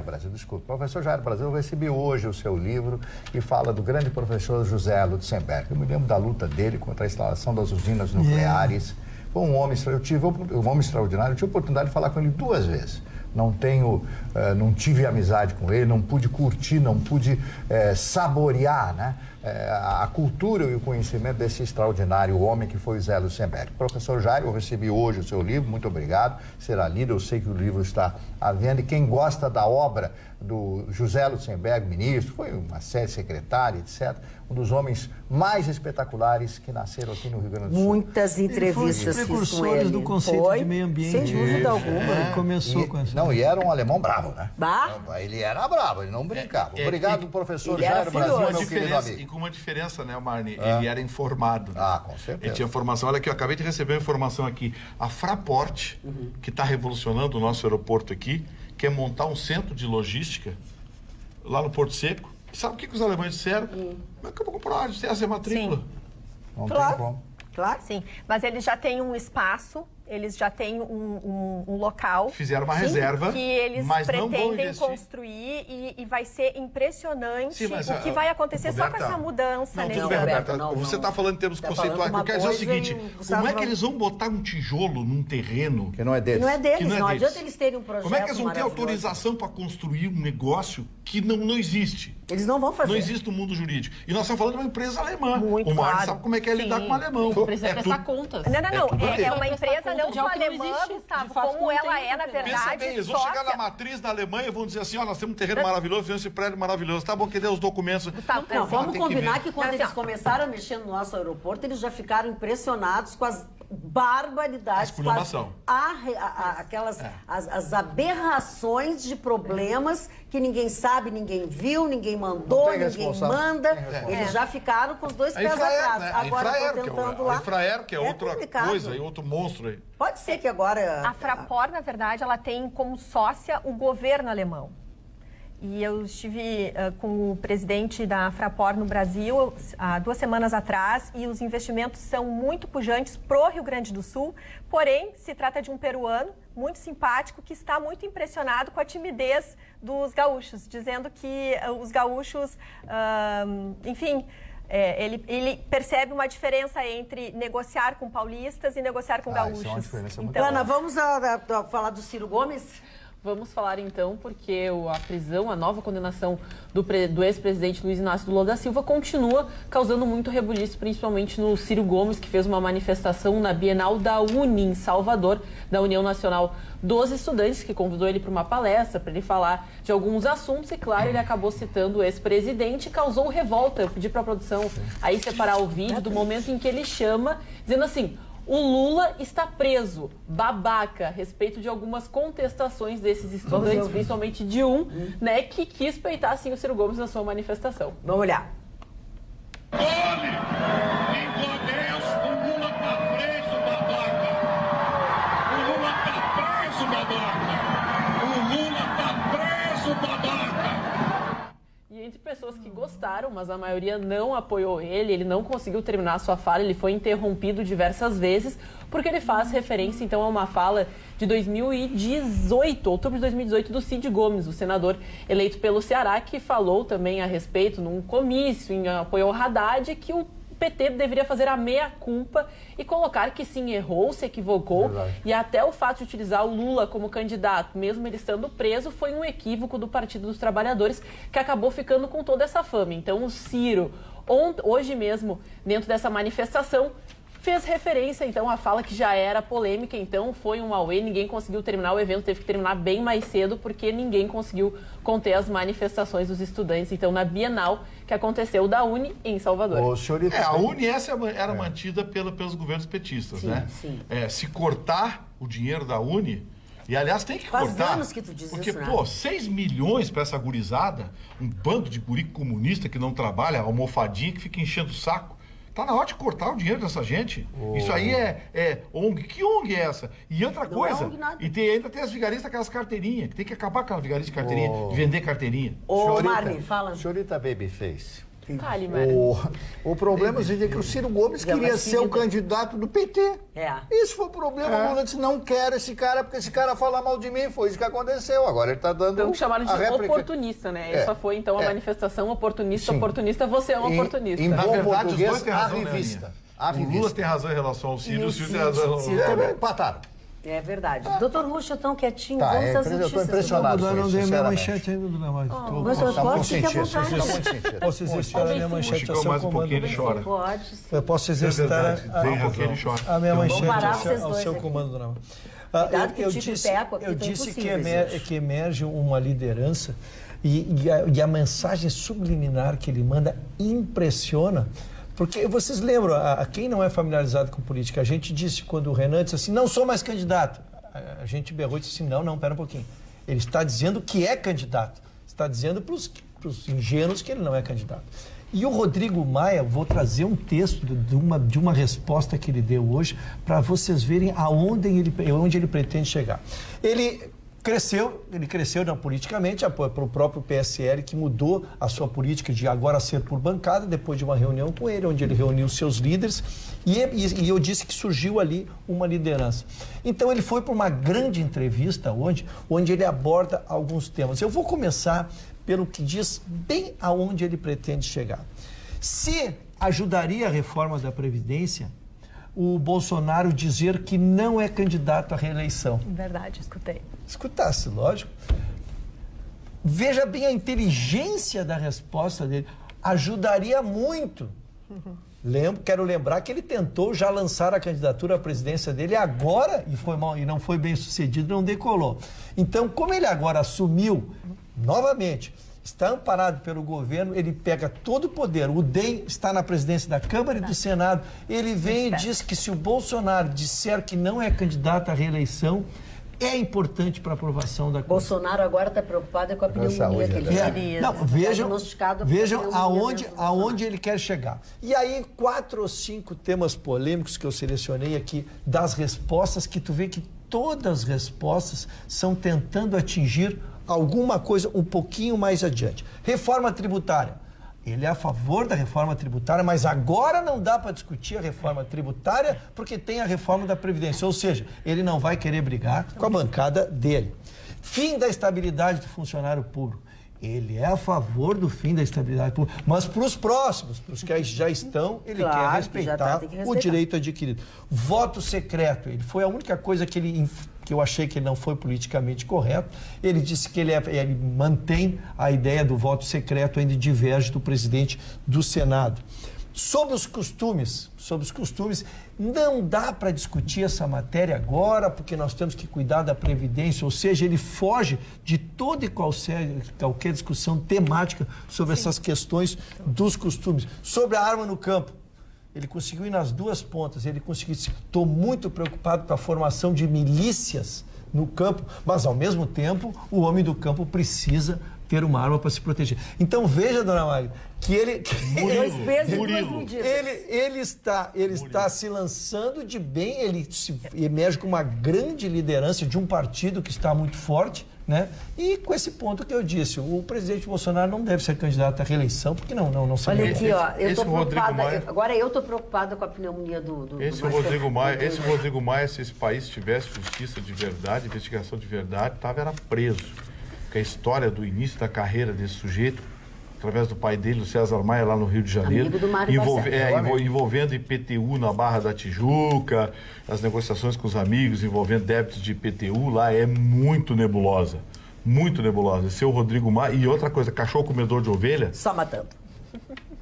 Brasil, desculpe. Professor Jairo Brasil, eu recebi hoje o seu livro que fala do grande professor José Lutzenberg. Eu me lembro da luta dele contra a instalação das usinas nucleares. Foi um homem extraordinário. Eu tive a oportunidade de falar com ele 2 vezes. Não tive amizade com ele, não pude curtir, não pude saborear, né, a cultura e o conhecimento desse extraordinário homem que foi o Zé Lutzenberg. Professor Jairo, eu recebi hoje o seu livro, muito obrigado, será lido, eu sei que o livro está à venda, e quem gosta da obra do José Lutzenberg, ministro, foi uma série secretária, etc., um dos homens mais espetaculares que nasceram aqui no Rio Grande do Sul. Muitas entrevistas fiz com ele. Do conceito de meio ambiente. Sem dúvida alguma. Ele começou com essa. E era um alemão bravo, né? Ele era bravo, ele não brincava. Obrigado, professor Jairo Brasil, meu querido amigo. E com uma diferença, né, Marni? Ele era informado. Né? Com certeza. Ele tinha formação. Olha aqui, eu acabei de receber uma informação aqui. A Fraport, que está revolucionando o nosso aeroporto aqui, quer montar um centro de logística lá no Porto Seco. Sabe o que os alemães disseram? Mas que eu vou comprar essa matrícula. Não tem como. Claro, sim. Mas eles já têm um espaço, eles já têm um local. Fizeram uma reserva, que eles mas pretendem construir e vai ser impressionante o que vai acontecer só com essa mudança nesse ano. Você está falando em termos conceituais. Eu quero dizer o seguinte, como é que eles vão botar um tijolo num terreno que não é deles? Não é deles, não adianta eles terem um projeto. Como é que eles vão ter autorização para construir um negócio que não existe? Eles não vão fazer. Não existe no mundo jurídico. E nós estamos falando de uma empresa alemã. Muito o Mário sabe como é que é lidar com o alemão. Precisa prestar contas. Não. É uma empresa não de só algo que não alemã, existe. Gustavo, De fato, como não ela tem é, na propriedade. Pensa verdade, bem, eles vão chegar na sócia. matriz da Alemanha e vão dizer assim, ó, nós temos um terreno maravilhoso, temos esse prédio maravilhoso. Tá bom, cadê os documentos? Gustavo, Não, Tem vamos que combinar ver. que quando Não, eles assim, ó. começaram a mexer no nosso aeroporto, eles já ficaram impressionados com as barbaridades, com Esculhambação. as aberrações de problemas que ninguém sabe, ninguém viu, ninguém mandou, Não tem ninguém responsável. manda. Tem responsável. Eles já ficaram com os dois A pés Infraero, atrás. né? A Agora Infraero, estão tentando lá. a Infraero, que é outra complicado. coisa e outro monstro aí. Pode ser que agora... A Fraport, na verdade, ela tem como sócia o governo alemão. E eu estive com o presidente da Fraport no Brasil há 2 semanas atrás e os investimentos são muito pujantes pro Rio Grande do Sul. Porém, se trata de um peruano muito simpático que está muito impressionado com a timidez dos gaúchos, dizendo que os gaúchos, enfim... ele percebe uma diferença entre negociar com paulistas e negociar com gaúchos. Isso é uma diferença muito Ana, vamos falar do Ciro Gomes? Vamos falar então, porque a prisão, a nova condenação do ex-presidente Luiz Inácio Lula da Silva continua causando muito rebuliço, principalmente no Ciro Gomes, que fez uma manifestação na Bienal da UNE, em Salvador, da União Nacional dos Estudantes, que convidou ele para uma palestra, para ele falar de alguns assuntos, e claro, ele acabou citando o ex-presidente e causou revolta. Eu pedi para a produção aí separar o vídeo do momento em que ele chama, dizendo assim: o Lula está preso, babaca, a respeito de algumas contestações desses estudantes, principalmente de né, que quis peitar, assim, o Ciro Gomes na sua manifestação. Vamos olhar. Tome! O Lula tá preso, babaca! O Lula tá preso, babaca! O Lula tá preso, babaca! E entre pessoas que gostaram, mas a maioria não apoiou ele não conseguiu terminar a sua fala, ele foi interrompido diversas vezes, porque ele faz referência, então, a uma fala de 2018, outubro de 2018, do Cid Gomes, o senador eleito pelo Ceará, que falou também a respeito, num comício, em apoio ao Haddad, que o PT deveria fazer a meia-culpa e colocar que sim, errou, se equivocou. Verdade. E até o fato de utilizar o Lula como candidato, mesmo ele estando preso, foi um equívoco do Partido dos Trabalhadores, que acabou ficando com toda essa fama. Então o Ciro, hoje mesmo, dentro dessa manifestação, fez referência, então, à fala que já era polêmica, então foi um auê, ninguém conseguiu terminar, o evento teve que terminar bem mais cedo, porque ninguém conseguiu conter as manifestações dos estudantes, então, na Bienal, que aconteceu da UNE em Salvador. Ô, senhorita, A UNE era mantida pelos governos petistas, Sim, né? sim. Se cortar o dinheiro da UNE, e aliás tem que Faz cortar. anos que tu diz porque, isso, né? pô, 6 milhões para essa gurizada, um bando de guri comunista que não trabalha, almofadinha que fica enchendo o saco. Tá na hora de cortar o dinheiro dessa gente. Isso aí é ONG. Que ONG é essa? E outra Não coisa, é ONG nada. ainda tem as vigaristas, aquelas carteirinhas, que tem que acabar com aquela vigarista de carteirinha, de vender carteirinha. Ô, Marmin, fala. senhorita Babyface. Fale, Mari. O problema é que o Ciro Gomes Já queria vai ser o seguida. candidato do PT. É. Isso foi o problema. O Lula disse, não quero esse cara, porque esse cara fala mal de mim. Foi isso que aconteceu. Agora ele está dando Então chamaram de a réplica. oportunista, né? Essa foi, então, a manifestação oportunista, Sim. oportunista, você é um oportunista. Em Na bom verdade, os português, dois têm razão, né, arrivista. Aninha? O Lula tem razão em relação ao Ciro, E e o o Ciro tem Ciro- razão. Ciro- É, empataram. É verdade. Doutor Ruxa, tão quietinho, Tá, vamos às eu tô notícias. impressionado. Eu não foi, dei a minha sinceramente. manchete ainda, dona Mari. Mas eu Tá muito posso, fique à sentido, vontade. tá muito sentido. Posso exercitar a minha O manchete Chico ao seu mais um comando. pouquinho ele chora. Pode sim. Eu posso É exercitar verdade, tem a, razão, ele chora. a minha manchete parar ao vocês seu, ao dois seu aqui. comando, dona Mari. Cuidado que tipo de teco aqui eu tem disse que, impossíveis hoje. que emerge uma liderança e a mensagem subliminar que ele manda impressiona. Porque vocês lembram, a quem não é familiarizado com política, a gente disse quando o Renan disse assim, não sou mais candidato. A gente berrou e disse assim, não, pera um pouquinho. Ele está dizendo que é candidato. Está dizendo para os ingênuos que ele não é candidato. E o Rodrigo Maia, vou trazer um texto de uma resposta que ele deu hoje para vocês verem onde ele pretende chegar. Ele cresceu politicamente para o próprio PSL, que mudou a sua política de agora ser por bancada, depois de uma reunião com ele, onde ele reuniu seus líderes, e eu disse que surgiu ali uma liderança. Então ele foi para uma grande entrevista onde ele aborda alguns temas. Eu vou começar pelo que diz bem aonde ele pretende chegar. Se ajudaria a reforma da Previdência, o Bolsonaro dizer que não é candidato à reeleição. Verdade, escutei. Escutasse, lógico. Veja bem a inteligência da resposta dele. Ajudaria muito. Quero lembrar que ele tentou já lançar a candidatura à presidência dele agora e foi mal, e não foi bem sucedido, não decolou. Então, como ele agora assumiu novamente, está amparado pelo governo, ele pega todo o poder. O DEM está na presidência da Câmara e do Senado. Ele vem e diz que se o Bolsonaro disser que não é candidato à reeleição, é importante para a aprovação da coisa. Bolsonaro agora está preocupado com a pneumonia que ele teria. Não, vejam aonde ele quer chegar. E aí, 4 ou 5 temas polêmicos que eu selecionei aqui das respostas, que tu vê que todas as respostas são tentando atingir alguma coisa um pouquinho mais adiante. Reforma tributária. Ele é a favor da reforma tributária, mas agora não dá para discutir a reforma tributária porque tem a reforma da Previdência. Ou seja, ele não vai querer brigar com a bancada dele. Fim da estabilidade do funcionário público. Ele é a favor do fim da estabilidade pública, mas para os próximos, para os que já estão, ele quer respeitar o direito adquirido. Voto secreto, ele foi a única coisa que eu achei que ele não foi politicamente correto. Ele disse que ele mantém a ideia do voto secreto, ainda diverge do presidente do Senado. Sobre os costumes, não dá para discutir essa matéria agora, porque nós temos que cuidar da Previdência, ou seja, ele foge de toda e qualquer discussão temática sobre essas questões dos costumes. Sobre a arma no campo, ele conseguiu ir nas duas pontas, ele conseguiu dizer, estou muito preocupado com a formação de milícias no campo, mas ao mesmo tempo o homem do campo precisa ter uma arma para se proteger. Então veja, dona Magda, que ele está se lançando de bem, ele emerge com uma grande liderança de um partido que está muito forte, né? E com esse ponto que eu disse, o presidente Bolsonaro não deve ser candidato à reeleição, porque não se... Olha aqui, ó, eu estou preocupada, agora eu estou preocupada com a pneumonia do Rodrigo Maia, se esse país tivesse justiça de verdade, investigação de verdade, era preso. Porque a história do início da carreira desse sujeito, através do pai dele, o César Maia, lá no Rio de Janeiro, envolvendo IPTU na Barra da Tijuca, as negociações com os amigos envolvendo débitos de IPTU, lá é muito nebulosa. Muito nebulosa. Esse é o Rodrigo Maia. E outra coisa, cachorro comedor de ovelha... Só matando.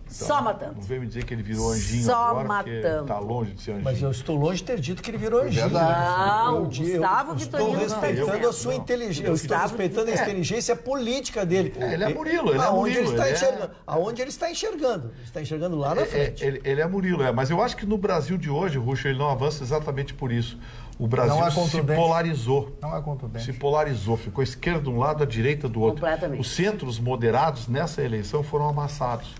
Então, só matando. Não veio me dizer que ele virou anjinho só agora, matando. porque está longe de ser anjinho. Mas eu estou longe de ter dito que ele virou anjinho. Não, Gustavo Vitorino estou respeitando a sua inteligência. Eu estou respeitando a inteligência política dele. Ele é Murilo, ele é Murilo. Aonde ele está enxergando. Ele está enxergando lá na frente. Ele é Murilo, mas eu acho que no Brasil de hoje, Ruxo, ele não avança exatamente por isso. O Brasil se polarizou. Não é contundente. Se polarizou, ficou a esquerda de um lado, a direita do outro. Completamente. Os centros moderados nessa eleição foram amassados.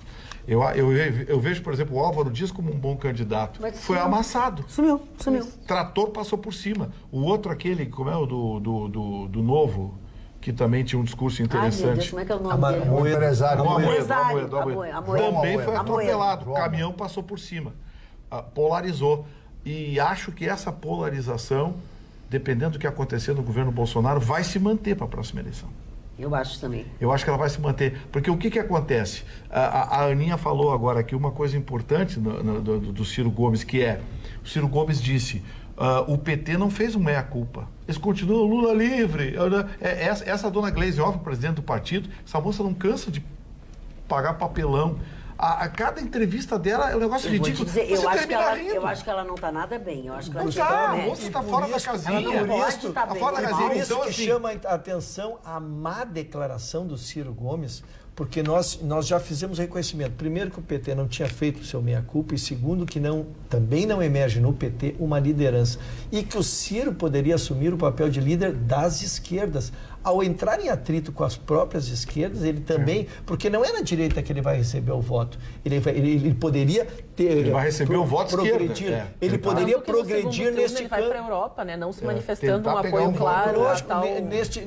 Eu vejo, por exemplo, o Álvaro Dias como um bom candidato. Mas foi amassado. Sumiu. Trator passou por cima. O outro, aquele, como é o do Novo, que também tinha um discurso interessante. Ai, meu Deus, como é que é o nome dele? Amoedo. Também foi atropelado. O caminhão passou por cima. Polarizou. E acho que essa polarização, dependendo do que acontecer no governo Bolsonaro, vai se manter para a próxima eleição. Eu acho também. Eu acho que ela vai se manter. Porque o que acontece? A Aninha falou agora aqui uma coisa importante do Ciro Gomes, que é... O Ciro Gomes disse, o PT não fez um meia-culpa. Eles continuam Lula livre. Essa dona Gleisi Hoffmann, presidente do partido, essa moça não cansa de pagar papelão. A cada entrevista dela é um negócio ridículo. Eu acho que ela não está nada bem. Eu acho que ela a moça está fora da casinha. Fora da casinha. Por isso que chama a atenção a má declaração do Ciro Gomes, porque nós já fizemos reconhecimento. Primeiro, que o PT não tinha feito o seu meia-culpa, e segundo, que também não emerge no PT uma liderança. E que o Ciro poderia assumir o papel de líder das esquerdas. Ao entrar em atrito com as próprias esquerdas, ele também... Porque não é na direita que ele vai receber o voto. Ele poderia ter... Ele vai receber o voto esquerda. Ele poderia progredir neste campo. Ele vai para a Europa, né? Não se manifestando um apoio claro. Lógico,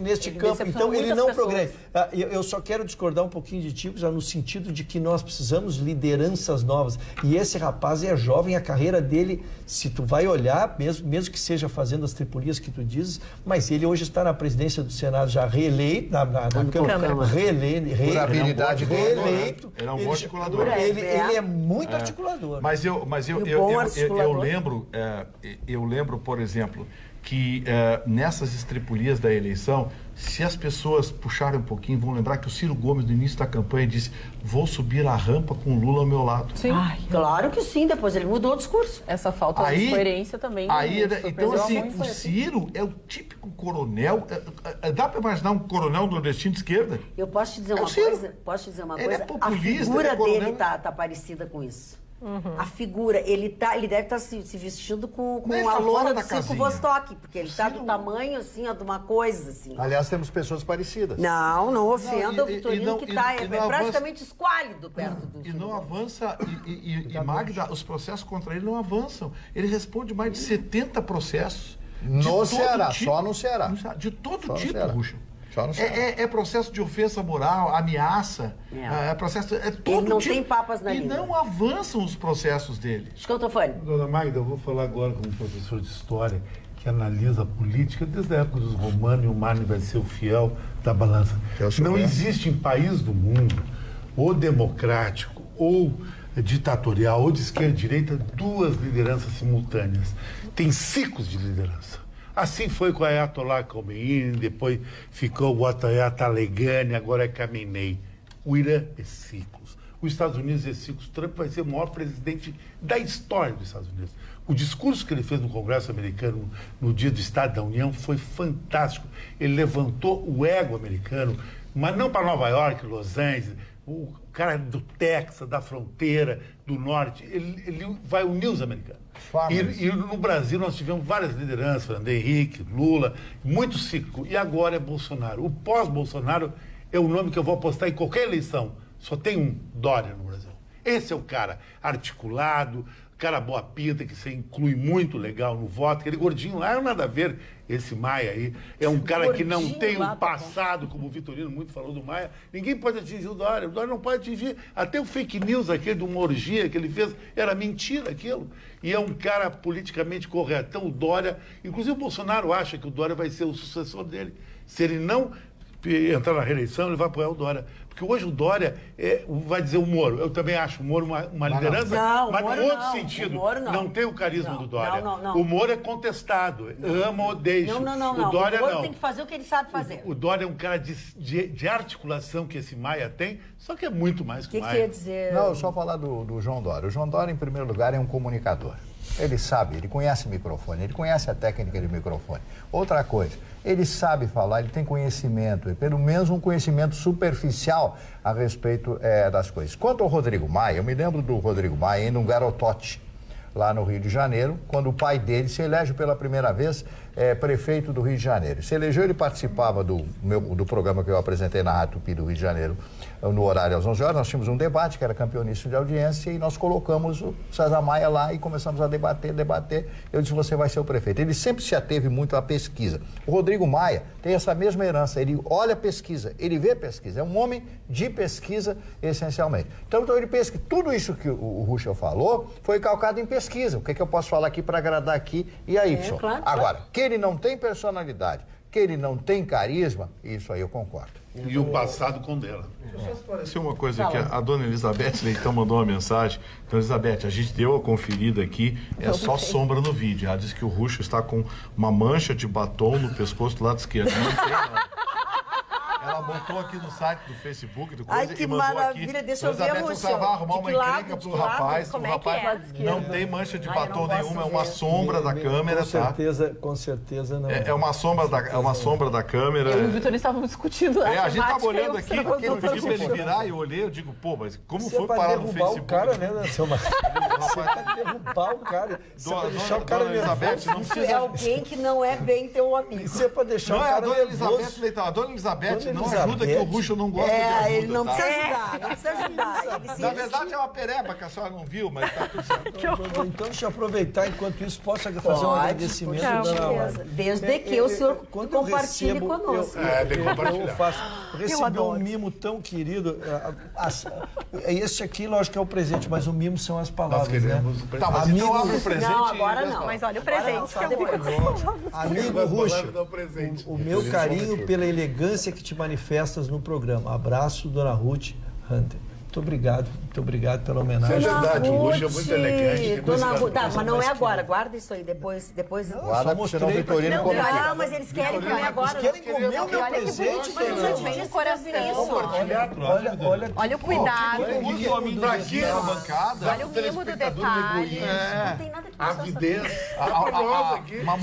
neste campo. Então, ele não progrede. Eu só quero discordar um pouquinho de ti, já no sentido de que nós precisamos de lideranças novas. E esse rapaz é jovem, a carreira dele, se tu vai olhar, mesmo que seja fazendo as tripulias que tu dizes, mas ele hoje está na presidência do Senado, já reeleito, na Câmara, reeleito. Ele é um bom articulador. Ele é muito articulador. Mas eu lembro, por exemplo, que nessas estripulias da eleição Se as pessoas puxarem um pouquinho, vão lembrar que o Ciro Gomes, no início da campanha, disse: vou subir a rampa com o Lula ao meu lado. Sim. Claro que sim, depois ele mudou o discurso. Essa falta de coerência também. Então, assim, o Ciro é o típico coronel. Dá para imaginar um coronel nordestino de esquerda? Eu posso te dizer uma coisa? Posso te dizer uma coisa? É populista, a figura coronel... dele tá parecida com isso. A figura, ele deve estar se vestindo com a lona do Circo Vostok, porque ele está do tamanho, assim, ó, de uma coisa, assim. Aliás, temos pessoas parecidas. Não ofenda o Vitorino, que está praticamente avança, esquálido perto do E não avança, e Magda, os processos contra ele não avançam. Ele responde mais de 70 processos. No Ceará, só no Ceará. De todo tipo, Ruxa. É processo de ofensa moral, ameaça, processo... todo ele não tipo, tem papas na língua. E não avançam os processos dele. Escuta, Fone. Dona Magda, eu vou falar agora como professor de História, que analisa a política desde a época dos romanos, e o Mani vai ser o fiel da balança. Não existe em país do mundo, ou democrático, ou ditatorial, ou de esquerda e direita, duas lideranças simultâneas. Tem ciclos de liderança. Assim foi com a Ayatollah Khomeini, depois ficou o Ayatollah Legani, agora é Khamenei. O Irã é ciclos. Os Estados Unidos é ciclos. Trump vai ser o maior presidente da história dos Estados Unidos. O discurso que ele fez no Congresso americano no dia do Estado da União foi fantástico. Ele levantou o ego americano, mas não para Nova York, Los Angeles, o cara do Texas, da fronteira, do norte, ele vai unir os americanos. E no Brasil nós tivemos várias lideranças, Fernando Henrique, Lula, muito ciclo. E agora é Bolsonaro. O pós-Bolsonaro é o nome que eu vou apostar em qualquer eleição. Só tem um, Dória, no Brasil. Esse é o cara articulado, cara boa pinta, que você inclui muito legal no voto. Aquele gordinho lá, é nada a ver, esse Maia aí. É um cara que não tem um passado, como o Vitorino muito falou do Maia. Ninguém pode atingir o Dória não pode atingir. Até o fake news aquele de uma orgia que ele fez, era mentira aquilo. E é um cara politicamente correto. Então o Dória, inclusive o Bolsonaro acha que o Dória vai ser o sucessor dele. Se ele não entrar na reeleição, ele vai apoiar o Dória. Porque hoje o Dória vai dizer o Moro. Eu também acho o Moro uma liderança, mas no outro sentido. Não tem o carisma do Dória. O Moro é contestado. Ama ou deixa. O Dória o Moro tem que fazer o que ele sabe fazer. O Dória é um cara de articulação que esse Maia tem, só que é muito mais que o Maia. O que quer dizer? Não, só falar do João Dória. O João Dória, em primeiro lugar, é um comunicador. Ele sabe, ele conhece microfone, ele conhece a técnica de microfone. Outra coisa, ele sabe falar, ele tem conhecimento, pelo menos um conhecimento superficial a respeito das coisas. Quanto ao Rodrigo Maia, eu me lembro do Rodrigo Maia indo um garotote lá no Rio de Janeiro, quando o pai dele se elege pela primeira vez prefeito do Rio de Janeiro. Se elegeu, ele participava do programa que eu apresentei na Rádio Tupi do Rio de Janeiro, no horário às 11 horas, nós tínhamos um debate, que era campeoníssimo de audiência, e nós colocamos o César Maia lá e começamos a debater. Eu disse, você vai ser o prefeito. Ele sempre se ateve muito à pesquisa. O Rodrigo Maia tem essa mesma herança, ele olha a pesquisa, ele vê pesquisa, é um homem de pesquisa, essencialmente. Então ele pensa que tudo isso que o Ruschel falou foi calcado em pesquisa. O que eu posso falar aqui para agradar aqui e a Y? Claro. Agora, que ele não tem personalidade, que ele não tem carisma, isso aí eu concordo. E o passado condena. Deixa eu esclarecer uma coisa aqui. A dona Elizabeth Leitão mandou uma mensagem. Então, Elizabeth, a gente deu a conferida aqui, é só sombra no vídeo. Ela disse que o Ruschel está com uma mancha de batom no pescoço do lado esquerdo. Não tem nada. Ela botou aqui no site do Facebook do coisa. Ai, que e mandou maravilha, aqui. deixa eu ver, Ruschel. Vai arrumar uma encrenca pro rapaz. Como o é que rapaz é? não tem mancha de batom nenhuma, é uma sombra da câmera, Com certeza não. É uma sombra da câmera. Eu e o Vitorino estávamos discutindo a gente estava olhando aqui, eu porque eu pedi pra ele virar e eu olhei, eu digo, pô, mas como foi parar no Facebook? O cara, né, seu Marcos? Você vai derrubar o cara. Isso é pra deixar o cara Elizabeth, não Isso precisa... é alguém que não é bem teu amigo. Isso é pra deixar Não o é a cara dona Elizabeth nervoso. Leitão. A dona Elizabeth não Elizabeth? ajuda, que o Ruschel não gosta de ajuda. Ele não tá? precisa ajudar, não precisa ajudar. Ele Na verdade é uma pereba que a senhora não viu, mas tá tudo certo. Então, deixa eu aproveitar, enquanto isso, posso fazer um agradecimento, dona Laura. Desde que o senhor Quando eu compartilhe recebo, conosco. tem que compartilhar. Eu recebi um mimo tão querido. Esse aqui, lógico que é o presente, mas o mimo são as palavras, Nós né? queremos Tá, mas então abre o presente. Não, agora não. Mas olha o presente que eu fico. Amigo Ruschel, o meu carinho pela elegância que te manifestas no programa. Abraço, dona Ruth Hunter. Muito obrigado pela homenagem. É verdade, o Luxo é muito elegante. Dona Ruth, tá, mas não é agora, guarda isso aí, depois... Guarda, porque senão o Vitorino come. Não, mas eles querem comer agora. Eles querem comer o meu presente, Mas eu já te disse coração. Olha o cuidado. Pra quê? Na bancada. Olha o mimo do detalhe. Não tem nada que possa Avidez.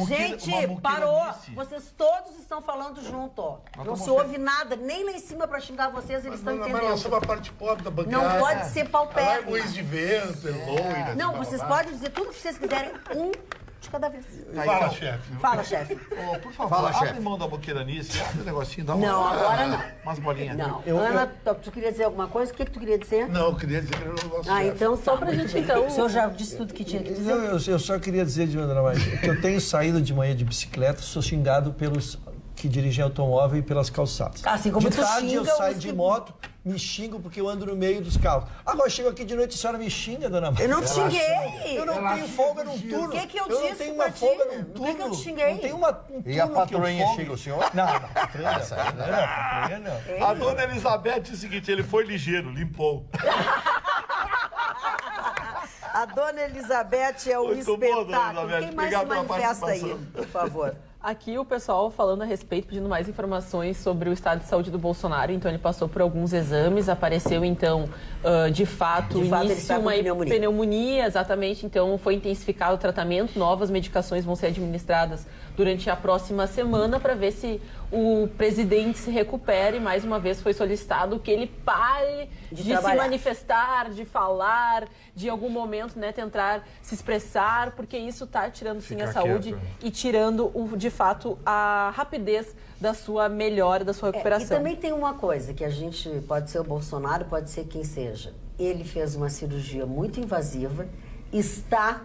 Gente, parou. Vocês todos estão falando junto, ó. Não se ouve nada, nem lá em cima pra xingar vocês, eles estão Mas nós somos entendendo. a parte pobre da bancada. Não pode ser Ela é paupérrima. luz de vento, é loira. Não, vocês podem dizer tudo que vocês quiserem, um de cada vez. Fala, chefe. Fala, chefe. Ô, por favor, Fala, abre chefe. mão da boqueiranice, abre o negocinho, dá Não, agora não. umas bolinhas. Não. Ana, tu queria dizer alguma coisa? O que tu queria dizer? Não, eu queria dizer que era o nosso Ah, chefe. então só pra gente, então. O senhor já disse tudo que tinha que dizer? Não, eu só queria dizer, Dona Maria, que eu tenho saído de manhã de bicicleta, sou xingado pelos que dirigem automóvel e pelas calçadas. Assim como de tu tarde eu xinga saio os de que- moto, me xingo porque eu ando no meio dos carros. Agora eu chego aqui de noite e a senhora me xinga, Dona Maria. Eu não te xinguei. Eu não tenho folga num turno. O que eu não disse tenho pra uma ti? folga num O que turno. que eu te xinguei? Não tenho um turno E a patroinha que eu folgue. xinga o senhor? Não, a patroinha não. A dona Elizabeth disse o seguinte, ele foi ligeiro, limpou. A dona Elizabeth é o Muito bom, dona espetáculo. Elizabeth. Quem mais se Obrigado pela manifesta aí, participação. por favor? Aqui o pessoal falando a respeito, pedindo mais informações sobre o estado de saúde do Bolsonaro. Então ele passou por alguns exames, apareceu então, de fato, De fato, ele início está com uma pneumonia. exatamente. Então foi intensificado o tratamento, novas medicações vão ser administradas durante a próxima semana para ver se o presidente se recupere. Mais uma vez foi solicitado que ele pare de se trabalhar. manifestar, de falar, de algum momento, né, tentar se expressar, porque isso está tirando sim a Fica saúde quieto. e tirando, de fato, a rapidez da sua melhora, da sua E recuperação. também tem uma coisa, que a gente, pode ser o Bolsonaro, pode ser quem seja. Ele fez uma cirurgia muito invasiva, está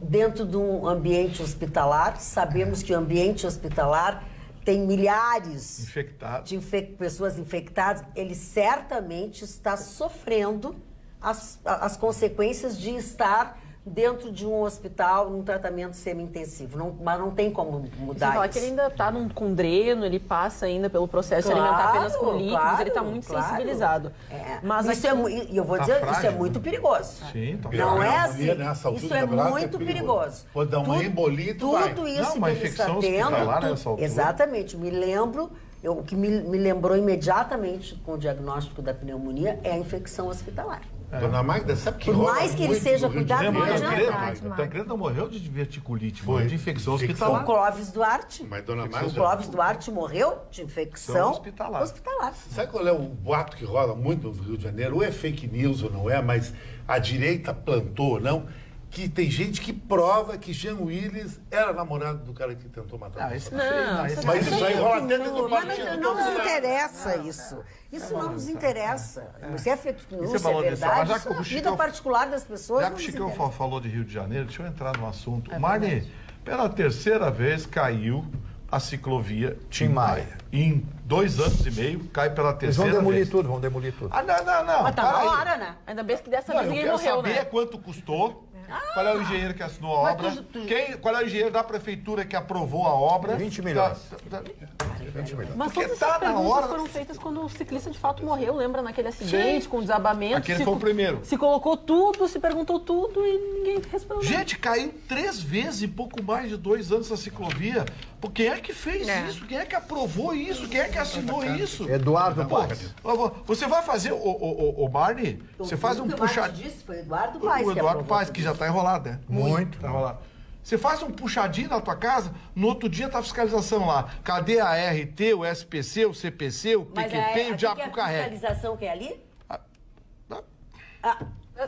dentro de um ambiente hospitalar, sabemos que o ambiente hospitalar tem milhares Infectado. de pessoas infectadas, ele certamente está sofrendo as consequências de estar dentro de um hospital, num tratamento semi-intensivo. Mas não tem como Você mudar fala isso. que ele ainda está com dreno, ele passa ainda pelo processo Claro, alimentar apenas com líquidos, claro, ele está muito claro. sensibilizado. Mas isso aqui- e eu vou Tá dizer, isso é frágil, muito né? perigoso. Sim, tá Não frágil. é A assim. pneumonia nessa altura Isso do é braço é muito perigoso. perigoso. Pode dar uma embolia e tu Tudo vai. isso Não, que uma ele está infecção tendo. hospitalar nessa altura. Exatamente. Me lembro, o que me lembrou imediatamente com o diagnóstico da pneumonia é a infecção hospitalar. Dona Magda, sabe que Por rola mais que ele muito seja no Rio de cuidado, não Janeiro? adianta. O Tancredo não morreu de diverticulite, Foi. morreu de infecção O hospitalar. Clóvis Duarte. Mas, Dona O Magda, Clóvis Duarte morreu de infecção Hospitalar. hospitalar. sabe qual é o boato que rola muito no Rio de Janeiro? Ou é fake news ou não é, mas a direita plantou ou não, que tem gente que prova que Jean Willis era namorado do cara que tentou matar o Bolsonaro. Mas isso aí rola dentro do Mas partido. não nos interessa isso. Isso não nos interessa. Se é fake news, você se é falou disso, verdade, mas já isso que é o a Chico- vida particular das pessoas. Já não que o nos Chicão interessa. falou de Rio de Janeiro, deixa eu entrar no assunto. Marne, pela terceira vez caiu a ciclovia Tim Maia. Em 2 anos e meio, cai pela Eles terceira vão demolir vez. tudo, vão demolir tudo. Ah, não. Mas tá na peraí. hora, né? Ainda bem que dessa Não, vez eu ninguém quero morreu, saber né? quanto custou, qual é o engenheiro que assinou a obra, qual é o engenheiro da prefeitura que aprovou a obra. 20 milhões. Tá- 20 milhões. Mas Porque todas tá essas na perguntas hora- foram feitas quando o ciclista de fato morreu, lembra? Naquele acidente, com o desabamento. Aquele foi o primeiro. Se colocou tudo, se perguntou tudo e ninguém respondeu. Gente, caiu 3 vezes em pouco mais de 2 anos essa ciclovia. Pô, quem é que fez isso? Quem é que aprovou isso? Quem é que assinou isso? Eduardo Paes. Você vai fazer, o Marne, você faz um O que o Marcos puxadinho. disse foi Eduardo Paes. O Eduardo Paes, que já está enrolado, né? Muito. Tá enrolado. Você faz um puxadinho na tua casa, no outro dia tá a fiscalização lá. Cadê a RT, o SPC, o CPC, o Mas PQP, o diabo que é a carrega? fiscalização que é ali? Ah,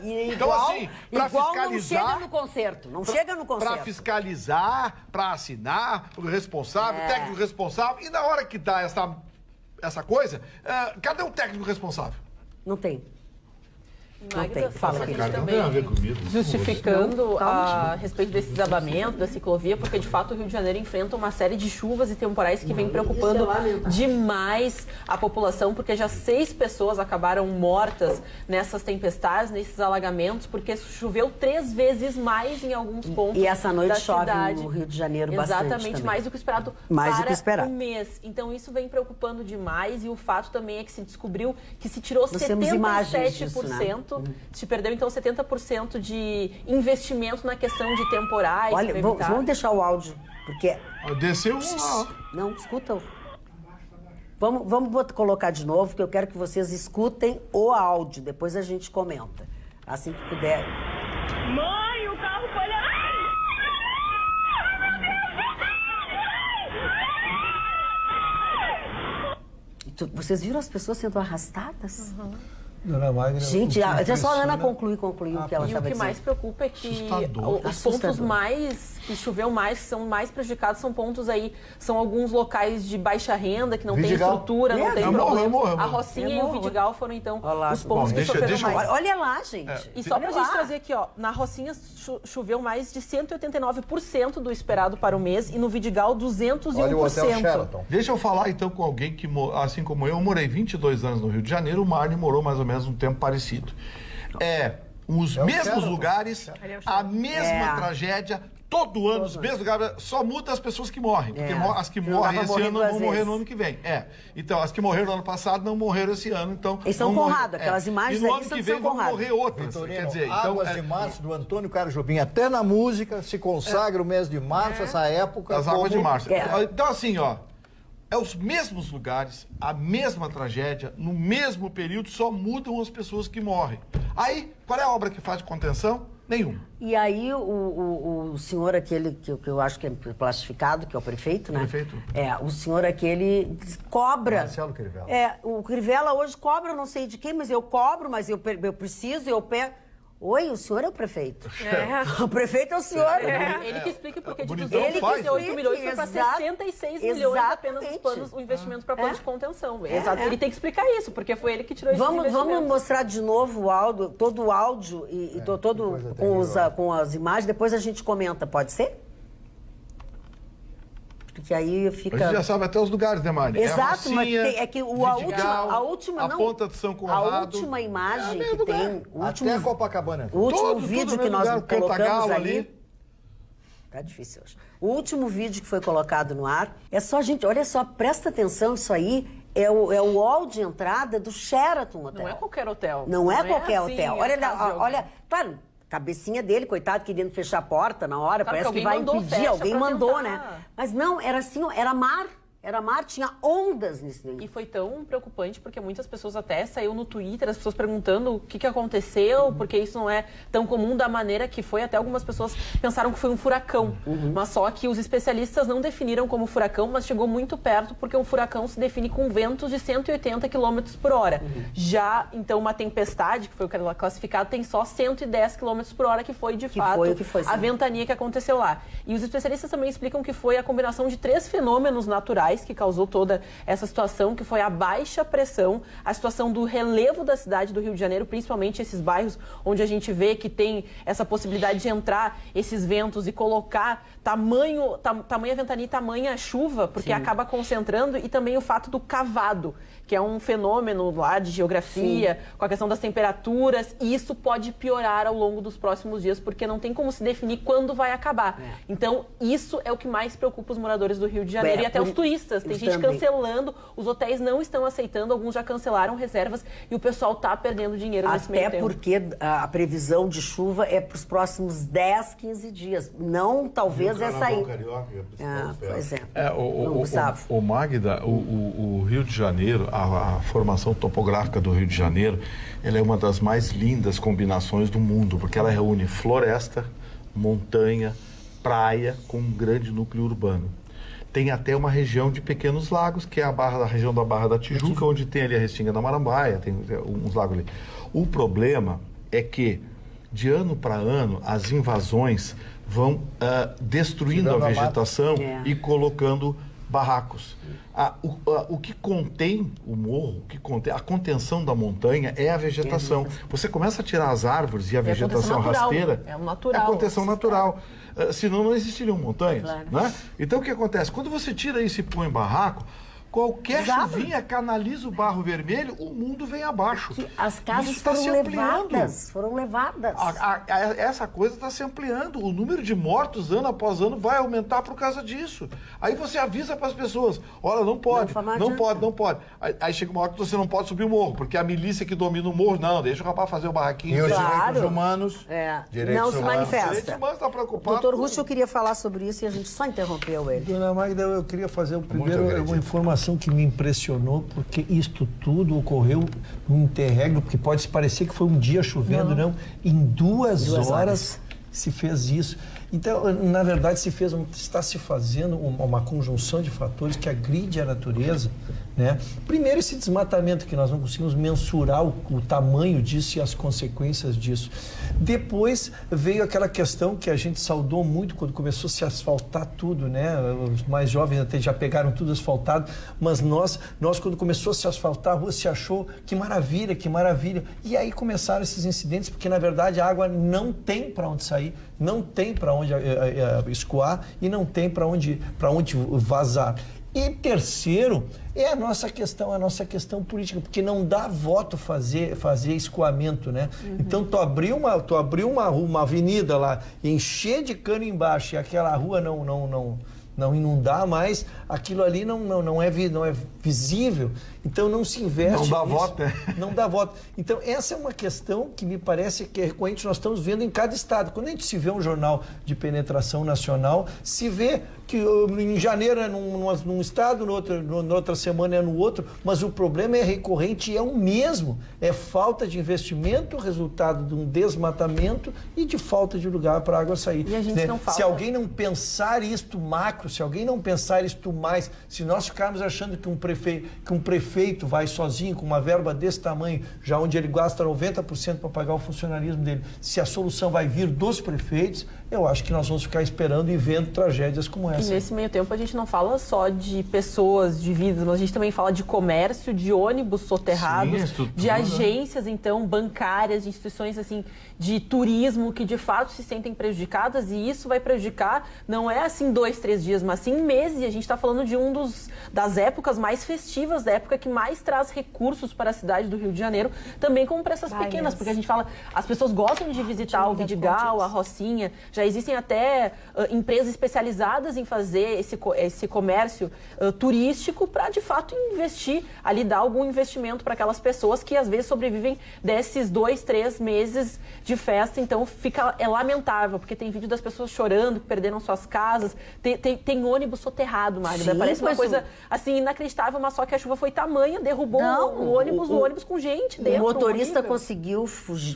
Então, assim, pra igual fiscalizar- não chega no concerto. Não chega no concerto. Para fiscalizar, para assinar, o responsável, É. o técnico responsável. E na hora que dá essa coisa, cadê o técnico responsável? Não tem. Não tem. Fala, a gente querido. Não tem a ver comigo. Justificando Não, a respeito desse desabamento da ciclovia, porque de fato o Rio de Janeiro enfrenta uma série de chuvas e temporais que vem preocupando demais a população, porque já 6 pessoas acabaram mortas nessas tempestades, nesses alagamentos, porque choveu 3 vezes mais em alguns pontos. E essa noite da chove cidade. no Rio de Janeiro bastante. Exatamente, também. mais do que o esperado Mais do para que esperado. o mês. Então isso vem preocupando demais, e o fato também é que se descobriu que se tirou Nós temos imagens 77%, disso, né? se perdeu então 70% de investimento na questão de temporais. Olha, para evitar. vamos deixar o áudio, porque... Desceu lá. Não, escuta. Vamos colocar de novo, que eu quero que vocês escutem o áudio. Depois a gente comenta. Assim que puder. Mãe, o carro foi lá. Vocês viram as pessoas sendo arrastadas? Dona Magda, Gente, o que já só a Ana impressiona- concluiu o que ela E o estava que dizendo. mais preocupa é que Assustador. os Assustador. pontos mais que choveu mais, que são mais prejudicados, são pontos aí, são alguns locais de baixa renda, que não tem Vidigal. estrutura, não tem é morro, problema. é morro. A Rocinha e o Vidigal foram, então, Olha lá, os pontos bom, que sofreram deixa eu- mais. Olha lá, gente. E só pra Olha gente lá. trazer aqui, ó, na Rocinha choveu mais de 189% do esperado para o mês, e no Vidigal 201%. Olha o Hotel Sheraton. Deixa eu falar então com alguém que, assim como eu morei 22 anos no Rio de Janeiro, o Marne morou mais ou menos um tempo parecido. Os o mesmos Sheraton. lugares, a mesma tragédia, todo ano, os mesmos lugares, só muda as pessoas que morrem. Porque as que Não dá morrem pra esse morrer ano duas vão morrer vezes. no ano que vem. Então, as que morreram no ano passado não morreram esse ano, então... Eles são vão morrer. Conrado, aquelas imagens E no ali ano são que de São vem vão Conrado. morrer outras. Vitorino, Quer dizer, então... Águas de Março do Antônio Carlos Jobim. Até na música se consagra o mês de março, essa época. As águas de março. É. Então, assim, ó, é os mesmos lugares, a mesma tragédia, no mesmo período, só mudam as pessoas que morrem. Aí, qual é a obra que faz de contenção? Nenhuma. E aí o senhor aquele, que eu acho que é plastificado, que é o prefeito, né? Prefeito. O senhor aquele cobra. Marcelo Crivella. O Crivella hoje cobra, eu não sei de quem, mas eu cobro, mas eu preciso, eu pego. Oi, o senhor é o prefeito. O prefeito é o senhor. Ele que explica porque de bonitão 238 faz. milhões foi para Exato. 66 milhões apenas os Exatamente. planos, o investimento para planos de contenção. É, Exato. é. Ele tem que explicar isso, porque foi ele que tirou esses Vamos investimentos. mostrar de novo o áudio, todo o áudio e todo com as imagens, depois a gente comenta, pode ser? Porque aí A fica... gente já sabe até os lugares, né, Mari? Exato, mas Rocinha, é que a Vidigal, última a não, Ponta de São Conrado. a última imagem É, que lugar. tem, o último, Até Copacabana. o último Tudo vídeo no que mesmo nós lugar, colocamos Cantagalo ali. Tá difícil hoje. O último vídeo que foi colocado no ar é só, gente, olha só, presta atenção, isso aí é o hall de entrada do Sheraton Hotel. Não é qualquer hotel. Não é qualquer assim, hotel. Olha, claro, cabecinha dele, coitado, querendo fechar a porta na hora, Claro parece que que vai alguém mandou, impedir, fecha alguém pra mandou, tentar. né? Mas não, era assim, ó, era mar, tinha ondas nesse E negócio. foi tão preocupante porque muitas pessoas até saiu no Twitter, as pessoas perguntando o que aconteceu, porque isso não é tão comum da maneira que foi. Até algumas pessoas pensaram que foi um furacão. Mas só que os especialistas não definiram como furacão, mas chegou muito perto, porque um furacão se define com ventos de 180 km por hora. Já, então, uma tempestade, que foi o que ela classificado, tem só 110 km por hora, que foi, de fato, foi o que foi, a sim. ventania que aconteceu lá. E os especialistas também explicam que foi a combinação de 3 fenômenos naturais que causou toda essa situação, que foi a baixa pressão, a situação do relevo da cidade do Rio de Janeiro, principalmente esses bairros onde a gente vê que tem essa possibilidade de entrar esses ventos e colocar tamanha ventania e tamanha chuva, porque acaba concentrando, e também o fato do cavado, que é um fenômeno lá de geografia, com a questão das temperaturas, e isso pode piorar ao longo dos próximos dias, porque não tem como se definir quando vai acabar. Então, isso é o que mais preocupa os moradores do Rio de Janeiro e até os turistas. Tem gente também. cancelando, os hotéis não estão aceitando, alguns já cancelaram reservas e o pessoal está perdendo dinheiro nesse meio Até tempo. porque a previsão de chuva é para os próximos 10, 15 dias. Não, talvez essa aí. Pois é. Não, Gustavo. O Magda, o Rio de Janeiro, a formação topográfica do Rio de Janeiro, ela é uma das mais lindas combinações do mundo, porque ela reúne floresta, montanha, praia com um grande núcleo urbano. Tem até uma região de pequenos lagos, que é a região da Barra da Tijuca, onde tem ali a Restinga da Marambaia, tem uns lagos ali. O problema é que, de ano para ano, as invasões vão destruindo a vegetação e colocando barracos. O que contém o morro, o que contém a contenção da montanha é a vegetação. Você começa a tirar as árvores e a vegetação rasteira. É um natural. É a contenção natural. Senão não existiriam montanhas. Claro. Né? Então o que acontece? Quando você tira isso e põe em barraco, qualquer chuvinha canaliza o barro vermelho, o mundo vem abaixo. As casas Isso tá foram se ampliando. levadas, foram levadas. Essa coisa está se ampliando. O número de mortos ano após ano vai aumentar por causa disso. Aí você avisa para as pessoas, olha, não pode, não pode. Aí chega uma hora que você não pode subir o morro, porque a milícia que domina o morro, não, deixa o rapaz fazer o barraquinho. E os Claro. direitos humanos, não se manifesta. Direitos humanos está preocupado. Doutor Russo, eu queria falar sobre isso e a gente só interrompeu ele. Dona Magda, eu queria fazer uma informação que me impressionou, porque isto tudo ocorreu num interregno, porque pode parecer que foi um dia chovendo, não. Em duas horas se fez isso. Então, na verdade, está se fazendo uma conjunção de fatores que agride a natureza, né? Primeiro, esse desmatamento, que nós não conseguimos mensurar o tamanho disso e as consequências disso. Depois veio aquela questão que a gente saudou muito quando começou a se asfaltar tudo, né? Os mais jovens até já pegaram tudo asfaltado, mas nós quando começou a se asfaltar a rua, se achou que maravilha, que maravilha. E aí começaram esses incidentes, porque na verdade a água não tem para onde sair, não tem para onde escoar e não tem para onde vazar. E terceiro, é a nossa questão política, porque não dá voto fazer escoamento, né? Então, tu abriu uma avenida lá, encher de cano embaixo e aquela rua não inundar mais, aquilo ali não é visível. Então não se investe. Não dá voto, Não dá voto. Então essa é uma questão que me parece que é recorrente, nós estamos vendo em cada estado. Quando a gente se vê um jornal de penetração nacional, se vê que em janeiro é num estado, na outra semana é no outro, mas o problema é recorrente e é o mesmo. É falta de investimento, resultado de um desmatamento e de falta de lugar para a água sair. E a gente não fala. Se alguém não pensar isto macro, se alguém não pensar isto mais, se nós ficarmos achando que um prefeito vai sozinho com uma verba desse tamanho, já onde ele gasta 90% para pagar o funcionalismo dele, se a solução vai vir dos prefeitos, eu acho que nós vamos ficar esperando e vendo tragédias como essa. E nesse meio tempo a gente não fala só de pessoas, de vidas, mas a gente também fala de comércio, de ônibus soterrados, de agências, então, bancárias, de instituições, assim, de turismo que, de fato, se sentem prejudicadas, e isso vai prejudicar, não é, assim, 2, 3 dias, mas sim meses, e a gente está falando de das épocas mais festivas, da época que mais traz recursos para a cidade do Rio de Janeiro, também como para essas pequenas, porque a gente fala, as pessoas gostam de visitar o Vidigal, a Rocinha, já existem até empresas especializadas em fazer esse comércio turístico para, de fato, investir, ali dar algum investimento para aquelas pessoas que, às vezes, sobrevivem desses 2, 3 meses de festa. Então, é lamentável, porque tem vídeo das pessoas chorando, que perderam suas casas, tem ônibus soterrado, Magda. Sim, parece uma coisa, assim, inacreditável, mas só que a chuva foi tamanha, derrubou o ônibus com gente dentro. O motorista conseguiu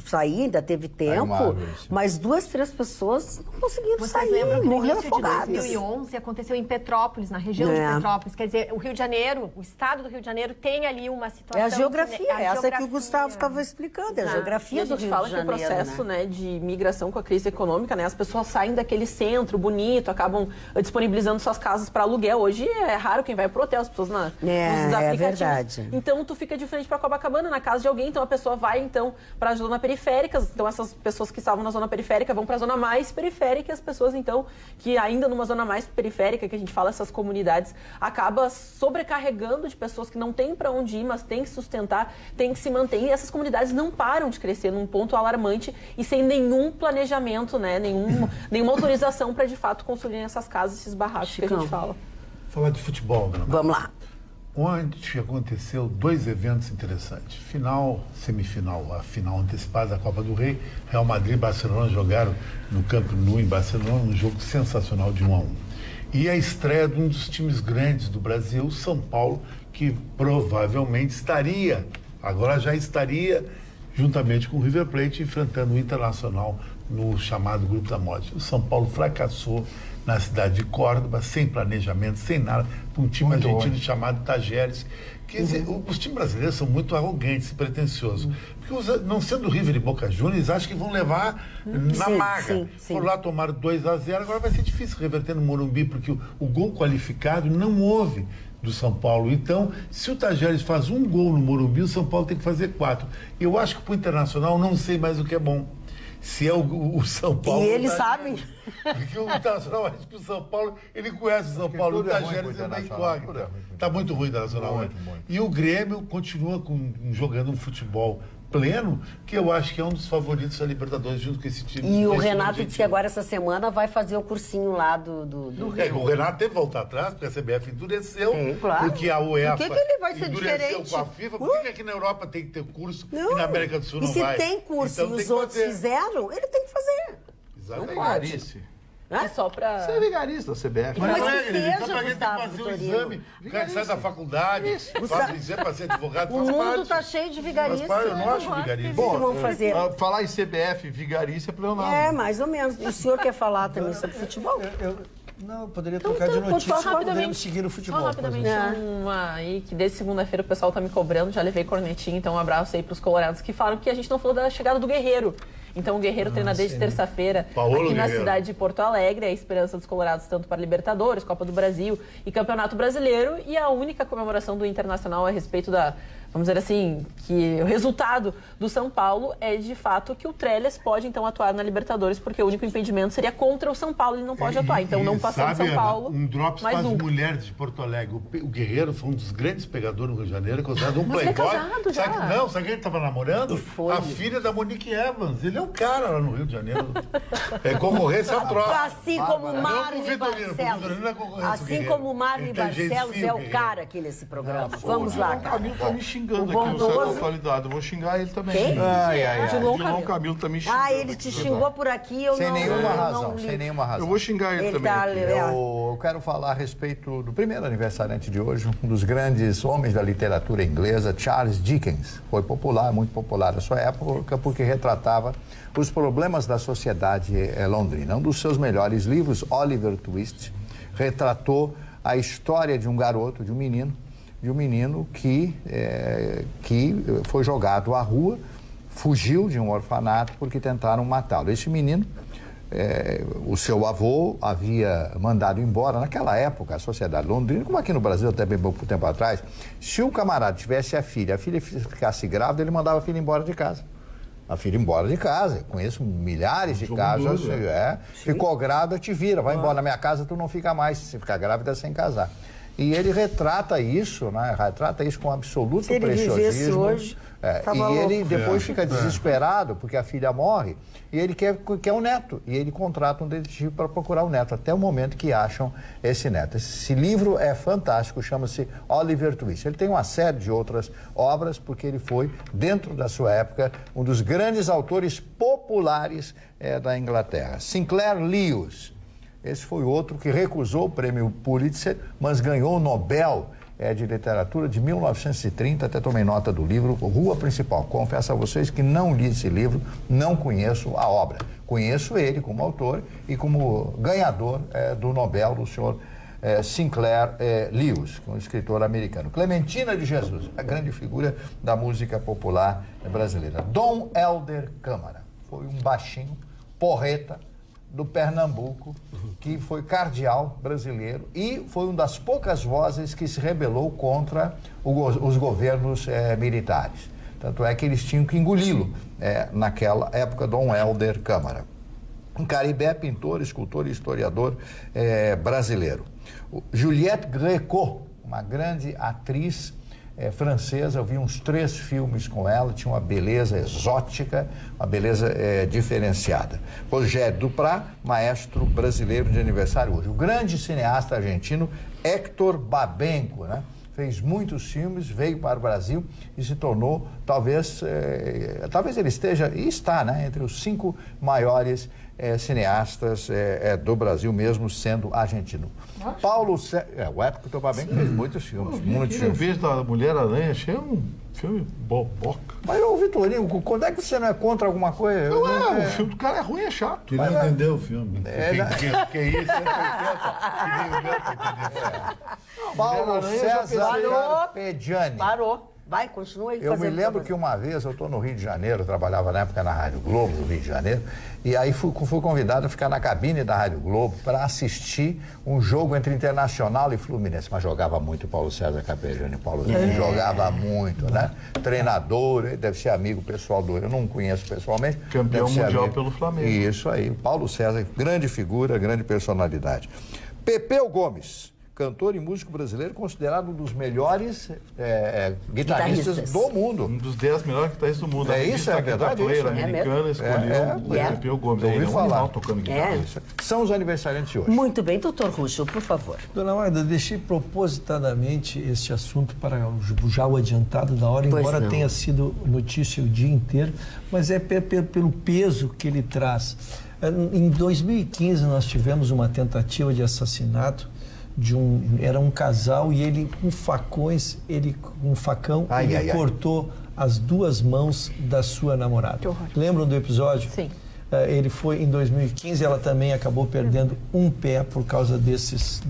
sair, ainda teve tempo, mas 2, 3 pessoas não conseguiram sair, morreram afogadas. Em 2011 aconteceu em Petrópolis, na região de Petrópolis. Quer dizer, o Rio de Janeiro, o estado do Rio de Janeiro tem ali uma situação... É a geografia, essa que o Gustavo estava explicando, é a geografia do Rio de Janeiro. A gente fala que o processo de migração com a crise econômica, né, as pessoas saem daquele centro bonito, acabam disponibilizando suas casas para aluguel. Hoje é raro quem vai pro hotel, as pessoas nos aplicativos. É verdade. Então, tu fica de frente para Copacabana, na casa de alguém, então a pessoa vai, então, para a zona periférica. Então, essas pessoas que estavam na zona periférica vão para a zona mais periférica, e as pessoas, então, que ainda numa zona mais periférica, que a gente fala, essas comunidades, acaba sobrecarregando de pessoas que não têm para onde ir, mas tem que sustentar, tem que se manter. E essas comunidades não param de crescer num ponto alarmante e sem nenhum planejamento, né? Nenhuma autorização para, de fato, construir essas casas, esses barracos que a gente fala. Falar de futebol, Bruno. Vamos lá. Ontem aconteceu 2 eventos interessantes. Semifinal, a final antecipada da Copa do Rei. Real Madrid e Barcelona jogaram no Camp Nou, em Barcelona, um jogo sensacional de 1-1. E a estreia de um dos times grandes do Brasil, São Paulo, que provavelmente agora já estaria juntamente com o River Plate, enfrentando o Internacional no chamado Grupo da Morte. O São Paulo fracassou na cidade de Córdoba, sem planejamento, sem nada, com um time argentino chamado Tajeres. Quer dizer, os times brasileiros são muito arrogantes e pretensiosos. Porque, não sendo River e Boca Juniors, acham que vão levar na maga. Foram lá, tomaram 2-0, agora vai ser difícil reverter no Morumbi, porque o gol qualificado não houve do São Paulo. Então, se o Tajeres faz um gol no Morumbi, o São Paulo tem que fazer 4. Eu acho que para o Internacional não sei mais o que é bom. Se é o São Paulo... E eles sabem. Porque o Internacional, acho que o São Paulo, ele conhece o São Paulo, o Tajeres é uma incógnita. Está muito ruim o Internacional. Muito. E o Grêmio continua jogando um futebol pleno, que eu acho que é um dos favoritos da Libertadores, junto com esse time. E o Renato disse que agora, essa semana, vai fazer o cursinho lá do Rio. O Renato teve que voltar atrás, porque a CBF endureceu, claro. Porque a UEFA Por que ele vai ser endureceu diferente? com a FIFA. Por que aqui na Europa tem que ter curso e na América do Sul não vai? E se tem curso então, e os outros fizeram, ele tem que fazer. Exatamente. Não vigarice. É só pra... Você é vigarista, CBF. Mas não que é, seja, ele tem que Gustavo fazer um Vitorino. exame. O cara que sai da faculdade, para ser advogado, O faz mundo parte. está cheio de vigaristas. Faz parte, eu não acho vigarista. Bom, vamos fazer. Falar em CBF, vigarice é para Leonardo. É, mais ou menos. E o senhor quer falar também sobre futebol? Não, eu poderia trocar de notícia, podemos seguir no futebol. Só rapidamente, uma aí, que desde segunda-feira o pessoal tá me cobrando, já levei cornetinha, então um abraço aí pros colorados que falam que a gente não falou da chegada do Guerreiro. Então o Guerreiro treina desde terça-feira aqui na cidade de Porto Alegre, é a esperança dos colorados tanto para Libertadores, Copa do Brasil e Campeonato Brasileiro, e a única comemoração do Internacional a respeito da, vamos dizer assim, que o resultado do São Paulo é de fato que o Trellis pode então atuar na Libertadores, porque o único impedimento seria contra o São Paulo, ele não pode atuar, então não passando São Paulo. Um drops para as mulheres de Porto Alegre. O Guerreiro foi um dos grandes pegadores no Rio de Janeiro, considerado um playboy. Ele é casado, sabe quem ele estava namorando? A filha da Monique Evans. Ele é um cara lá no Rio de Janeiro. É concorrência à troca. Assim como o Marley Barcelos. Assim como o Marley Barcelos é o cara aqui nesse programa. Vamos lá, O cara. Camilo tá me xingando aqui no site da atualidade. Eu vou xingar ele também. Quem? Dilon Camilo tá me xingando. Ele te xingou por aqui, eu Sem não... nenhuma razão, não li. sem nenhuma razão. Eu vou xingar ele também. Tá, aqui. Eu quero falar a respeito do primeiro aniversariante de hoje, um dos grandes homens da literatura inglesa, Charles Dickens. Foi popular, muito popular na sua época, porque retratava os problemas da sociedade londrina. Um dos seus melhores livros, Oliver Twist, retratou a história de um garoto, de um menino que foi jogado à rua, fugiu de um orfanato porque tentaram matá-lo. Esse menino, o seu avô havia mandado embora. Naquela época, a sociedade londrina, como aqui no Brasil até bem pouco tempo atrás, se um camarada tivesse a filha ficasse grávida, ele mandava a filha embora de casa. A filha embora de casa. Eu conheço milhares de casos. Ficou grávida, te vira, vai embora na minha casa, tu não fica mais. Se ficar grávida sem casar. E ele retrata isso, né? Retrata isso com absoluto preciosismo. Hoje, e ele depois fica desesperado porque a filha morre e ele quer um neto. E ele contrata um detetive para procurar o neto, até o momento que acham esse neto. Esse livro é fantástico, chama-se Oliver Twist. Ele tem uma série de outras obras, porque ele foi, dentro da sua época, um dos grandes autores populares da Inglaterra. Sinclair Lewis. Esse foi outro que recusou o prêmio Pulitzer, mas ganhou o Nobel de Literatura de 1930. Até tomei nota do livro Rua Principal. Confesso a vocês que não li esse livro, não conheço a obra. Conheço ele como autor e como ganhador do Nobel, do senhor Sinclair Lewis, que é um escritor americano. Clementina de Jesus, a grande figura da música popular brasileira. Dom Helder Câmara, foi um baixinho, porreta, do Pernambuco, que foi cardeal brasileiro e foi uma das poucas vozes que se rebelou contra os governos militares. Tanto é que eles tinham que engoli-lo naquela época, Dom Helder Câmara. Um Caribé, pintor, escultor e historiador brasileiro. Juliette Gréco, uma grande atriz francesa, eu vi uns 3 filmes com ela, tinha uma beleza exótica, uma beleza diferenciada. Rogério Duprat, maestro brasileiro de aniversário hoje. O grande cineasta argentino Héctor Babenco, né? Fez muitos filmes, veio para o Brasil e se tornou, talvez ele esteja, e está, né, entre os 5 maiores cineastas do Brasil, mesmo sendo argentino. Paulo César, o Héctor Babenco fez muitos filmes, muitos filmes. O vídeo da Mulher-Aranha, achei um Filme boboca. Mas, ô Vitorino, quando é que você não é contra alguma coisa? O filme do cara é ruim, é chato. Ele não entendeu o filme. Que isso, 180? Paulo César Pediani. Parou. Vai, continua aí. Eu me lembro que uma vez, eu estou no Rio de Janeiro, eu trabalhava na época na Rádio Globo, no Rio de Janeiro, e aí fui convidado a ficar na cabine da Rádio Globo para assistir um jogo entre Internacional e Fluminense. Mas jogava muito o Paulo César Capejani. O Paulo jogava muito, né? Treinador, ele deve ser amigo pessoal do... Eu não conheço pessoalmente. Campeão mundial pelo Flamengo. Isso aí. Paulo César, grande figura, grande personalidade. Pepeu Gomes. Cantor e músico brasileiro, considerado um dos melhores guitarristas do mundo. Um dos 10 melhores guitarristas do mundo. Isso é verdade? Americana escolheu o Pepeu Gomes. Ouvi falar. Tocando guitarra. São os aniversariantes de hoje. Muito bem, doutor Ruschel, por favor. Dona Magda, deixei propositadamente este assunto para já o adiantado da hora, embora tenha sido notícia o dia inteiro, mas é pelo peso que ele traz. Em 2015, nós tivemos uma tentativa de assassinato era um casal e ele com facões, com um facão, cortou as 2 mãos da sua namorada. Lembram do episódio? Sim. Ele foi em 2015, ela também acabou perdendo um pé por causa dessas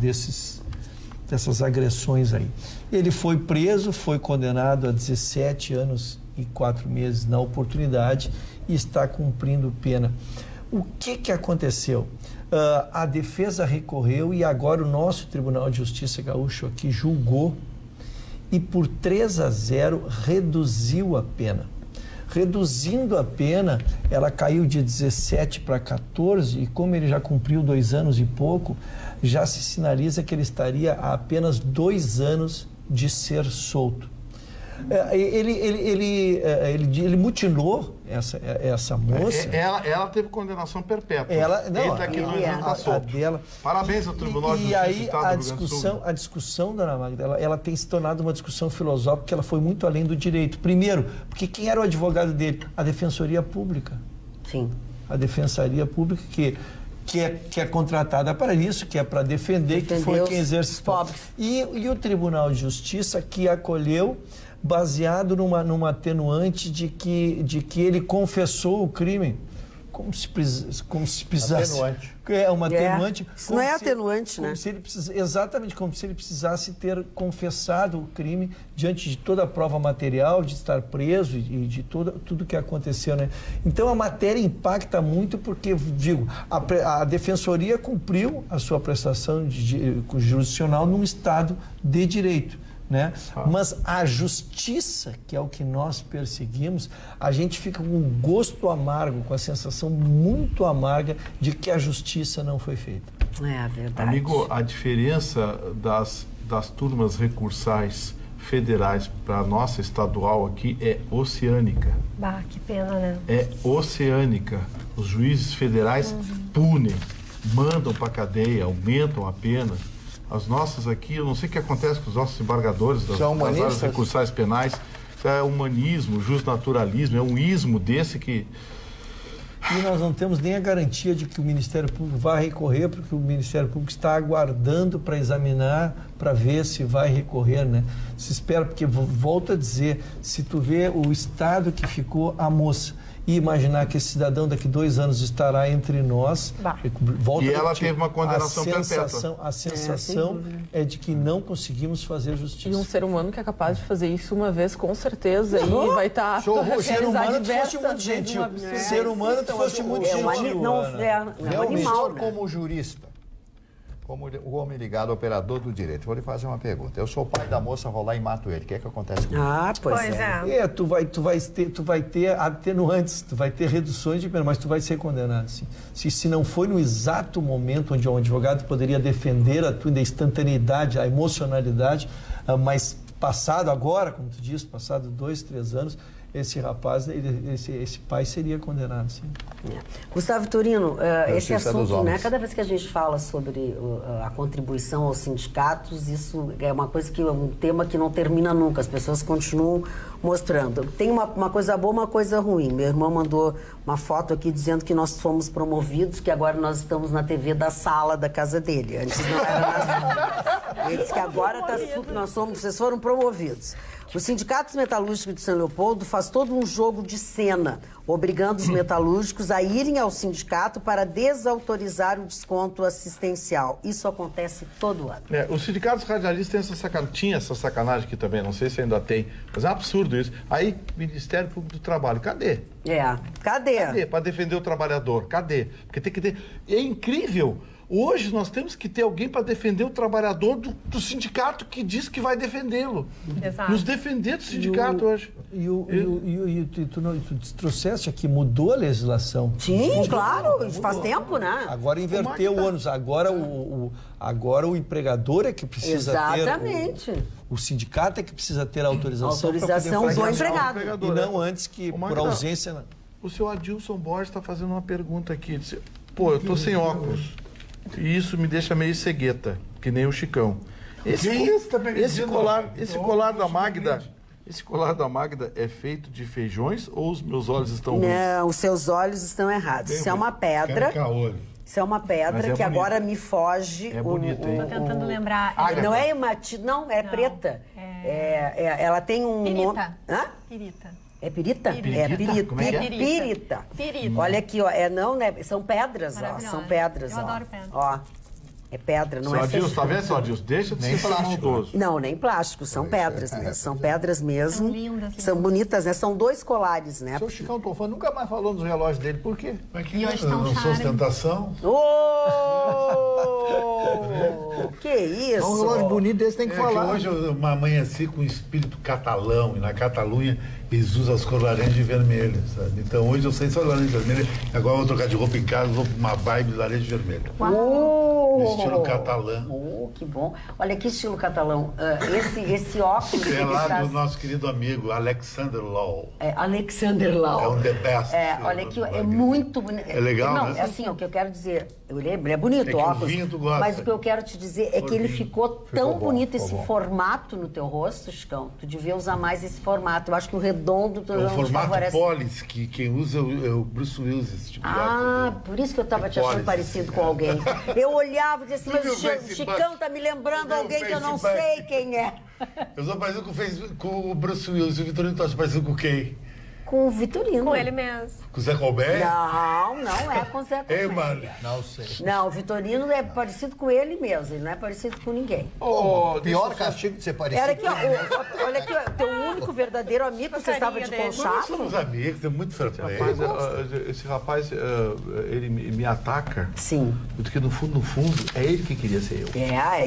agressões aí. Ele foi preso, foi condenado a 17 anos e 4 meses na oportunidade e está cumprindo pena. O que aconteceu? A defesa recorreu e agora o nosso Tribunal de Justiça Gaúcho aqui julgou e por 3-0 reduziu a pena. Reduzindo a pena, ela caiu de 17 para 14 e como ele já cumpriu 2 anos e pouco, já se sinaliza que ele estaria a apenas 2 anos de ser solto. Ele mutilou essa moça. Ela teve condenação perpétua. Ele daqui 2 anos está solto. Parabéns ao Tribunal de Justiça do Estado do Rio Grande do Sul. A discussão, dona Magda, ela tem se tornado uma discussão filosófica, porque ela foi muito além do direito. Primeiro, porque quem era o advogado dele? A Defensoria Pública. Sim. A Defensoria Pública que é contratada para isso, que é para defender que foi quem exerce os pobres. E o Tribunal de Justiça que acolheu, baseado numa atenuante de que ele confessou o crime, como se precisasse. Atenuante. Uma atenuante. Isso não é atenuante, né? Exatamente, como se ele precisasse ter confessado o crime diante de toda a prova material, de estar preso e de tudo que aconteceu, né? Então a matéria impacta muito porque, a Defensoria cumpriu a sua prestação jurisdicional num Estado de direito. Né? Mas a justiça, que é o que nós perseguimos, a gente fica com um gosto amargo, com a sensação muito amarga de que a justiça não foi feita. É verdade. Amigo, a diferença das turmas recursais federais para a nossa estadual aqui é oceânica. Bah, que pena, né? É oceânica. Os juízes federais punem, mandam para a cadeia, aumentam a pena. As nossas aqui, eu não sei o que acontece com os nossos embargadores das áreas recursais penais. Isso é humanismo, justnaturalismo, é um ismo desse que... E nós não temos nem a garantia de que o Ministério Público vai recorrer, porque o Ministério Público está aguardando para examinar, para ver se vai recorrer, né? Se espera, porque, volto a dizer, se tu vê o estado que ficou a moça e imaginar que esse cidadão daqui 2 anos estará entre nós... E ela teve uma condenação perpétua. A sensação é de que não conseguimos fazer justiça. E um ser humano que é capaz de fazer isso uma vez, com certeza, e vai estar apto a ser humano diversas foste muito gentil. vezes. Ser humano foste muito gentil. Não é um animal, né? Como jurista, como o homem ligado, operador do direito, vou lhe fazer uma pergunta. Eu sou o pai da moça, vou lá e mato ele. O que é que acontece comigo? Pois é. Tu vai ter atenuantes, tu vai ter reduções de pena, mas tu vai ser condenado, sim. Se não foi no exato momento onde um advogado poderia defender a tua instantaneidade, a emocionalidade, mas passado agora, como tu disse, passado 2, 3 anos, esse rapaz, esse pai seria condenado, sim. Gustavo Vitorino, esse Justiça dos assunto, né, homens. cada vez que a gente fala sobre a contribuição aos sindicatos, isso é uma coisa que é um tema que não termina nunca, as pessoas continuam mostrando. Tem uma coisa boa, uma coisa ruim. Meu irmão mandou uma foto aqui dizendo que nós fomos promovidos, que agora nós estamos na TV da sala da casa dele. Antes não era na sala. Ele disse que agora vocês foram promovidos. O Sindicato Metalúrgico de São Leopoldo faz todo um jogo de cena, obrigando os metalúrgicos a irem ao sindicato para desautorizar o desconto assistencial. Isso acontece todo ano. Os sindicatos radialistas tinha essa sacanagem aqui também, não sei se ainda tem, mas é um absurdo isso. Aí, Ministério Público do Trabalho, cadê? Cadê? Cadê? Para defender o trabalhador, cadê? Porque tem que ter... É incrível. Hoje nós temos que ter alguém para defender o trabalhador do sindicato que diz que vai defendê-lo. Exato. Nos defender do sindicato hoje. Tu trouxeste aqui, mudou a legislação. Sim, claro, faz tempo, né? Agora inverteu o ônus. Agora o empregador é que precisa ter... Exatamente. O sindicato é que precisa ter a autorização Do para empregado. E não antes que, por ausência... O senhor Adilson Borges está fazendo uma pergunta aqui. Ele disse, eu estou sem óculos. E isso me deixa meio cegueta, que nem o Chicão. Esse colar da Magda é feito de feijões ou os meus olhos estão ruins? Não, os seus olhos estão errados. Isso é uma pedra. Isso é uma pedra que agora me foge. É bonito, hein? Tô tentando lembrar. Não é hematite, não, é preta. Ela tem um nome. Hã? Pirita. É pirita? Pirita. É pirita. Como é que é? Pirita. Pirita. Olha aqui, ó. São pedras, ó. Maravilhosa. São pedras, Eu ó. adoro pedra. Ó. É pedra, não Seu é Adilson, feijão. tá vendo, seu Adilson? Deixa de ser maldoso. Não, nem plástico, são pedras mesmo. São pedras mesmo. São lindas. São bonitas, né? São 2 colares, né? O seu Chicão Tofano nunca mais falou nos relógios dele, por quê? E hoje estão Não sou ostentação. Que isso? Um relógio bonito desse tem que falar. Que hoje eu amanheci com o espírito catalão, e na Catalunha eles usam as cores laranja e vermelha, sabe? Então hoje eu sei só laranja e vermelha, agora eu vou trocar de roupa em casa, vou pra uma vibe laranja e vermelha. Estilo catalão. Que bom. Olha que estilo catalão. Esse óculos que É ele lá está... do nosso querido amigo Alexander Law. Alexander Law. É um the best. Olha aqui, é muito bonito. É legal, Não, né? é assim, o que eu quero dizer, ele é bonito, É que o o óculos. vinho tu gosta. Mas o que eu quero te dizer é que ele ficou tão bom, bonito, ficou esse bom. formato no teu rosto, Chicão. Tu devia usar mais esse formato. Eu acho que o redondo tu É o não te formato favorece. Polis, que quem usa é o Bruce Willis, esse tipo de óculos. Por isso que eu tava te achando Polis, parecido com cara. alguém. Eu olhava e dizia assim, Tu viu mas o o Facebook? Chicão tá me lembrando Tu viu o alguém que eu não Facebook? sei quem é. Eu sou parecido com o Bruce Willis, e o Vitorino tá parecido com quem? Com o Vitorino. Com ele mesmo. Com o Zé Colbert? Não é com o Zé Ei, Colbert. mano. Não sei. Não, o Vitorino é parecido com ele mesmo, ele não é parecido com ninguém. Pior castigo de ser parecido. Era aqui, ó, olha aqui, ó, teu único verdadeiro amigo, você estava de dele. Nós conchavo? somos amigos, é muito fair play. Esse rapaz, ele me ataca, Sim. porque no fundo, é ele que queria ser eu.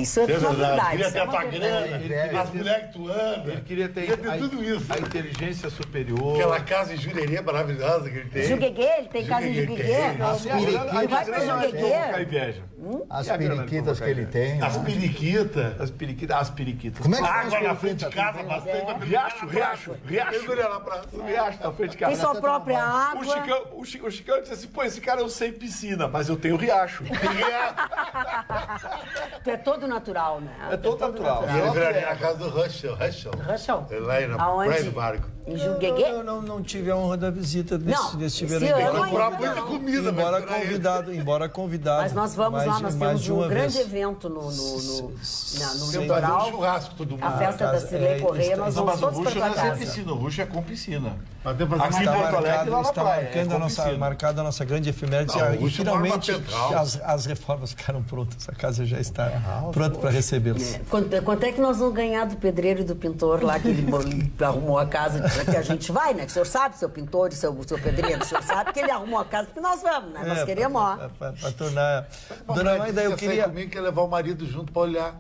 Isso é uma verdade. Queria Isso ter é a uma tua verdade. grana, as mulheres que tu anda. Ele queria ter, Queria ter tudo isso. a inteligência superior. Aquela casa em Jurerê maravilhosa que ele tem. Jugueguê, ele tem casa em Jugueguê? As periquitas. Vai pra Jugueguê? Inveja. As periquitas que ele tem. As periquitas. As periquitas. Como é que Água na frente de casa, bastante. Riacho. Mergulha na praça. Riacho na frente de casa. Tem sua própria água. O Chicão disse assim, pô, esse cara eu sei piscina, mas eu tenho riacho. Tu é todo natural, né? É todo natural. E ele viraria na casa do Russell. Russell? Lá aí na Aonde? praia do barco. Em Jugueguê? Eu não tive a honra da visita Não, desse esse verão. ano Comprar ainda muita não. comida, Embora convidado. Mas nós vamos lá, nós mais temos de um uma grande vez. evento no Fazer um litoral. churrasco todo mundo. A festa da Cirlei Correia, nós vamos Mas o todos Ruxa pra não tua é casa. piscina, o Ruxa é com piscina. Mas tem que fazer Aqui uma em Porto Alegre, lá na Está praia, marcando é com piscina. marcada a nossa grande efeméride. Não, o E Ruxa finalmente mora na Pedral. as reformas ficaram prontas. A casa já está pronta para recebê-los. Quanto é que nós vamos ganhar do pedreiro e do pintor lá que ele arrumou a casa que a gente vai, né? Que o senhor sabe, seu pintor e seu pedreiro, o senhor sabe que ele arrumou a casa, porque nós vamos, né? Nós queremos, ó. Para tornar... Dona Magda, eu queria... comigo que levar o marido junto para olhar.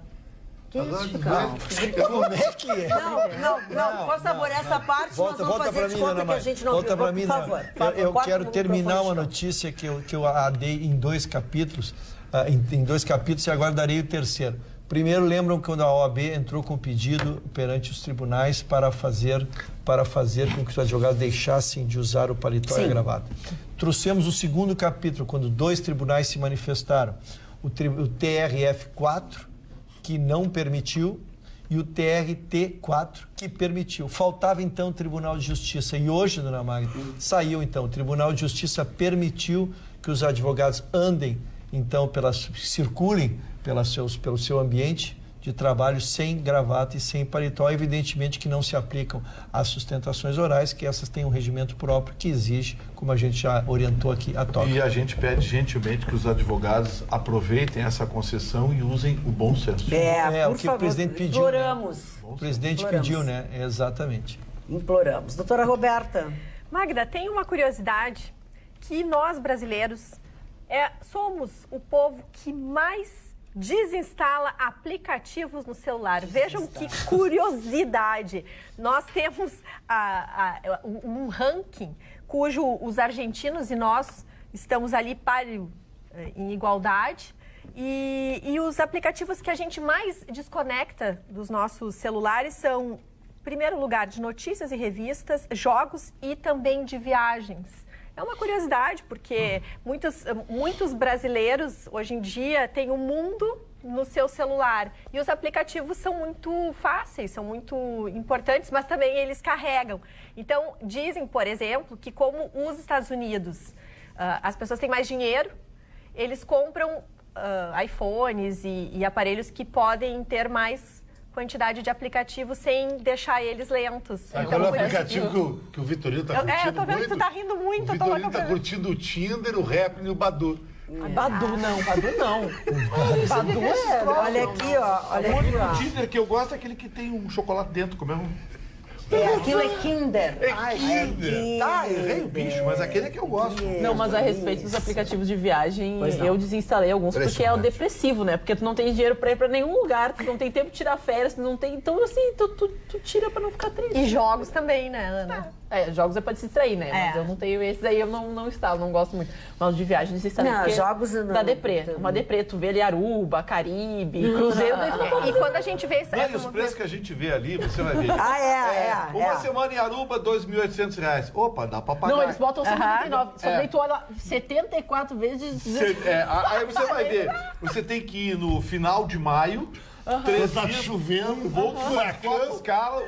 Que isso, Chicão? Chicão? Como é que é? Não, por favor, essa parte nós vamos Volta fazer para de mim, conta Dona que a Magda. gente não Volta viu. para mim, Por favor. Eu Corta quero no terminar microfone, uma Chicão. notícia que eu dei em 2 capítulos, em 2 capítulos, e agora darei o terceiro. Primeiro, lembram quando a OAB entrou com pedido perante os tribunais para para fazer com que os advogados deixassem de usar o paletó e a gravata. Trouxemos o segundo capítulo, quando 2 tribunais se manifestaram. O TRF4, que não permitiu, e o TRT4, que permitiu. Faltava, então, o Tribunal de Justiça. E hoje, dona Magda, saiu, então, o Tribunal de Justiça permitiu que os advogados andem, então, circulem pelo seu ambiente de trabalho sem gravata e sem paletó, evidentemente que não se aplicam às sustentações orais, que essas têm um regimento próprio que exige, como a gente já orientou aqui, a toca. E a gente pede gentilmente que os advogados aproveitem essa concessão e usem o bom senso. Por o que favor, o presidente pediu. imploramos. Né? O presidente pediu, né? Exatamente. Imploramos. Doutora Roberta. Magda, tem uma curiosidade que nós brasileiros somos o povo que mais desinstala aplicativos no celular. Vejam que curiosidade. Nós temos um ranking cujo os argentinos e nós estamos ali em igualdade. E os aplicativos que a gente mais desconecta dos nossos celulares são, em primeiro lugar, de notícias e revistas, jogos e também de viagens. É uma curiosidade, porque muitos brasileiros, hoje em dia, têm o mundo no seu celular. E os aplicativos são muito fáceis, são muito importantes, mas também eles carregam. Então, dizem, por exemplo, que como os Estados Unidos, as pessoas têm mais dinheiro, eles compram iPhones e aparelhos que podem ter mais quantidade de aplicativos sem deixar eles lentos. Qual é o aplicativo que o Vitorino está curtindo muito? Eu tô vendo que tu tá rindo muito. O Vitorino está curtindo o Tinder, o Rap e o Badu. Badu não. Badu Olha aqui, ó. Olha aqui, O ó. Tinder que eu gosto é aquele que tem um chocolate dentro, como é um... Aquilo é Kinder. Kinder. Tá, errei o bicho, mas aquele é que eu gosto. Não, mas a respeito dos aplicativos de viagem, eu desinstalei alguns porque é o depressivo, né? Porque tu não tem dinheiro pra ir pra nenhum lugar, tu não tem tempo de tirar férias, tu não tem... Então, assim, tu tira pra não ficar triste. E jogos também, né, Ana? Jogos é pra se distrair, né? Mas eu não tenho esses aí, eu não instalo, não gosto muito. Mas de viagem desinstalei. Não, jogos não. Dá deprê. Uma deprê, tu vê ali Aruba, Caribe, Cruzeiro, daí tu não pode. E quando a gente vê... Olha os preços que a gente vê ali, você vai ver. Uma semana em Aruba, R$ 2.800. Opa, dá pra pagar. Não, eles botam 139. Só daí tu olha 74 vezes... Aí você vai ver. Você tem que ir no final de maio. 3 dias chovendo, o voo furacão, escala,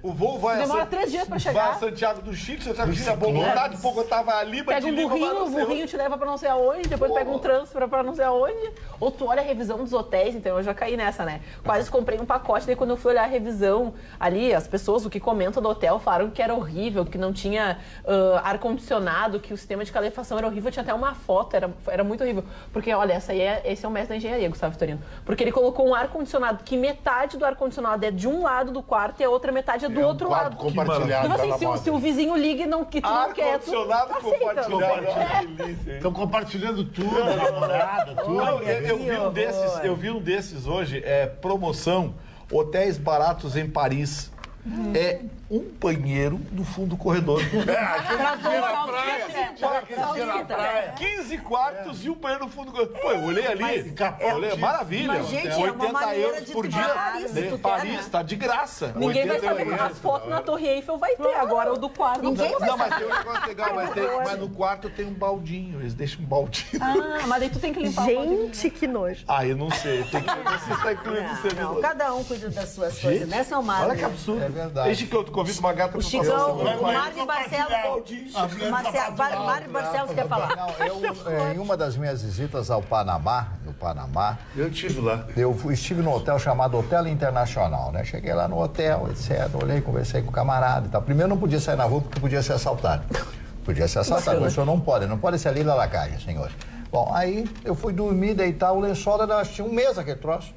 o voo vai... Demora 3 dias pra chegar. Vai a Santiago do Chile, Santiago do Chile é Bogotá, de Bogotá vai a Lima, pega um burrinho, o burrinho te leva pra não sei aonde, depois pega um transfer pra não sei aonde. Ou tu olha a revisão dos hotéis, então eu já caí nessa, né? Quase comprei um pacote, daí quando eu fui olhar a revisão, ali as pessoas, o que comentam do hotel, falaram que era horrível, que não tinha ar-condicionado, que o sistema de calefação era horrível, tinha até uma foto, era muito horrível. Porque, olha, esse é o mestre da engenharia, Gustavo Vitorino. Porque ele colocou um ar-condicionado que metade do ar-condicionado é de um lado do quarto e a outra metade é do outro lado. Compartilhado. Então, assim, se o vizinho liga e não, que tu não quer, tu ar-condicionado compartilhado. Estão compartilhando tudo, a namorada, tudo. Não, eu vi um desses hoje, promoção, hotéis baratos em Paris. É um banheiro no fundo do corredor. Na praia. 15 quartos e um banheiro no fundo do corredor. Pô, eu olhei ali, maravilha. Mas, gente, é uma 80 maneira euros de por tu dia. Paris, se tu Paris, quer, né? tá de graça. ninguém vai 80 saber. euros. As fotos na Torre Eiffel vai ter, agora o do quarto. Ninguém vai Não, mas saber. tem um negócio legal, mas no quarto tem um baldinho. Eles deixam um baldinho. Mas daí tu tem que limpar o baldinho. Gente, que nojo. Eu não sei. Tem que ver se está incluído o serviço. Não, cada um cuida das suas coisas, né, seu Mário? Olha que absurdo. É verdade. Deixa que eu convido uma gata O pra Chicão, fazer o Mário Barcelos quer falar. Não, em uma das minhas visitas ao Panamá, no Panamá, Eu estive lá. eu estive no hotel chamado Hotel Internacional, né? Cheguei lá no hotel, etc. Olhei, conversei com o camarada e tal. Primeiro não podia sair na rua porque podia ser assaltado. Podia ser assaltado, mas o senhor não pode ser ali na caixa, senhor. Bom, aí eu fui dormir, deitar, o lençol tinha um mês aquele troço.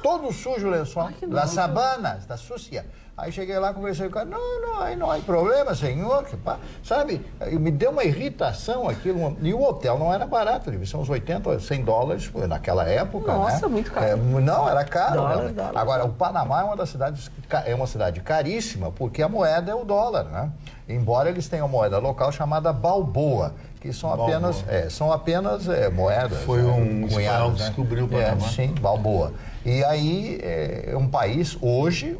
Todo sujo o lençol. Las sabanas, está sucia. Aí cheguei lá, conversei com o cara, aí não há problema, senhor, sabe, me deu uma irritação aquilo, e o hotel não era barato, devia ser uns 80, 100 dólares naquela época, Nossa, né? muito caro. Não, era caro. Dólar. Agora, o Panamá é uma cidade caríssima, porque a moeda é o dólar, né? Embora eles tenham moeda local chamada balboa, que são apenas moedas. Foi um espanhol que né? descobriu o Panamá. Sim, Balboa. E aí é um país, hoje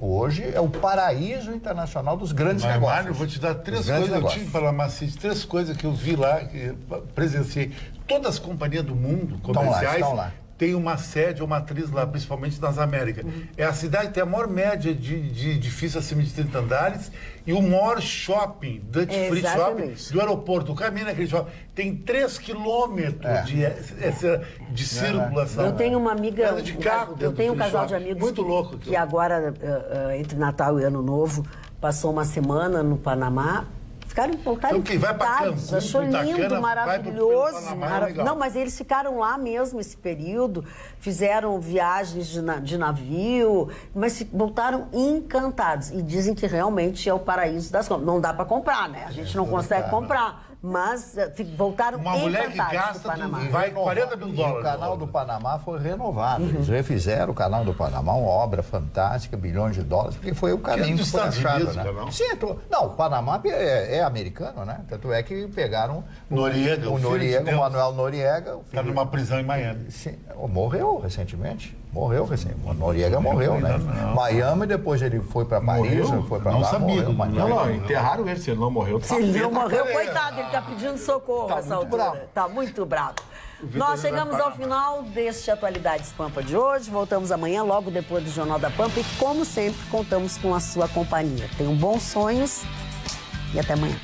é o paraíso internacional dos grandes negócios. Mário, eu vou te dar 3 coisas. Eu tive em Panamá City, 3 coisas que eu vi lá, que presenciei. Todas as companhias do mundo comerciais estão lá. têm uma sede ou matriz lá, principalmente nas Américas. É a cidade que tem a maior média de edifícios acima de 30 andares e o maior shopping, Dutch Free Shopping, do aeroporto. O caminho naquele shopping tem 3 quilômetros de circulação. Eu tenho uma amiga, de carro eu tenho um casal de amigos muito louco que agora, entre Natal e Ano Novo, passou uma semana no Panamá. Ficaram Então, quem vai pra Cancún, achou lindo, maravilhoso. Panamá, legal. Não, mas eles ficaram lá mesmo esse período, fizeram viagens de navio, mas voltaram encantados. E dizem que realmente é o paraíso das compras. Não dá para comprar, né? A gente não consegue comprar. Mas voltaram encantados. Uma mulher que gasta vai $40 mil. O canal do Panamá foi renovado. Eles refizeram o canal do Panamá, uma obra fantástica, bilhões de dólares, porque foi o caminho que foi achado, né? Sim, não, o Panamá é americano, né? Tanto é que pegaram o Manuel Noriega. Está numa prisão em Miami. Sim, morreu recentemente. O Noriega morreu, né? Miami, depois ele foi para Paris, foi para lá, morreu. Não, enterraram ele, se ele não morreu. Se ele não morreu, coitado, ele está pedindo socorro essa altura. Está muito bravo. Nós chegamos ao final deste Atualidades Pampa de hoje. Voltamos amanhã, logo depois do Jornal da Pampa. E, como sempre, contamos com a sua companhia. Tenham bons sonhos e até amanhã.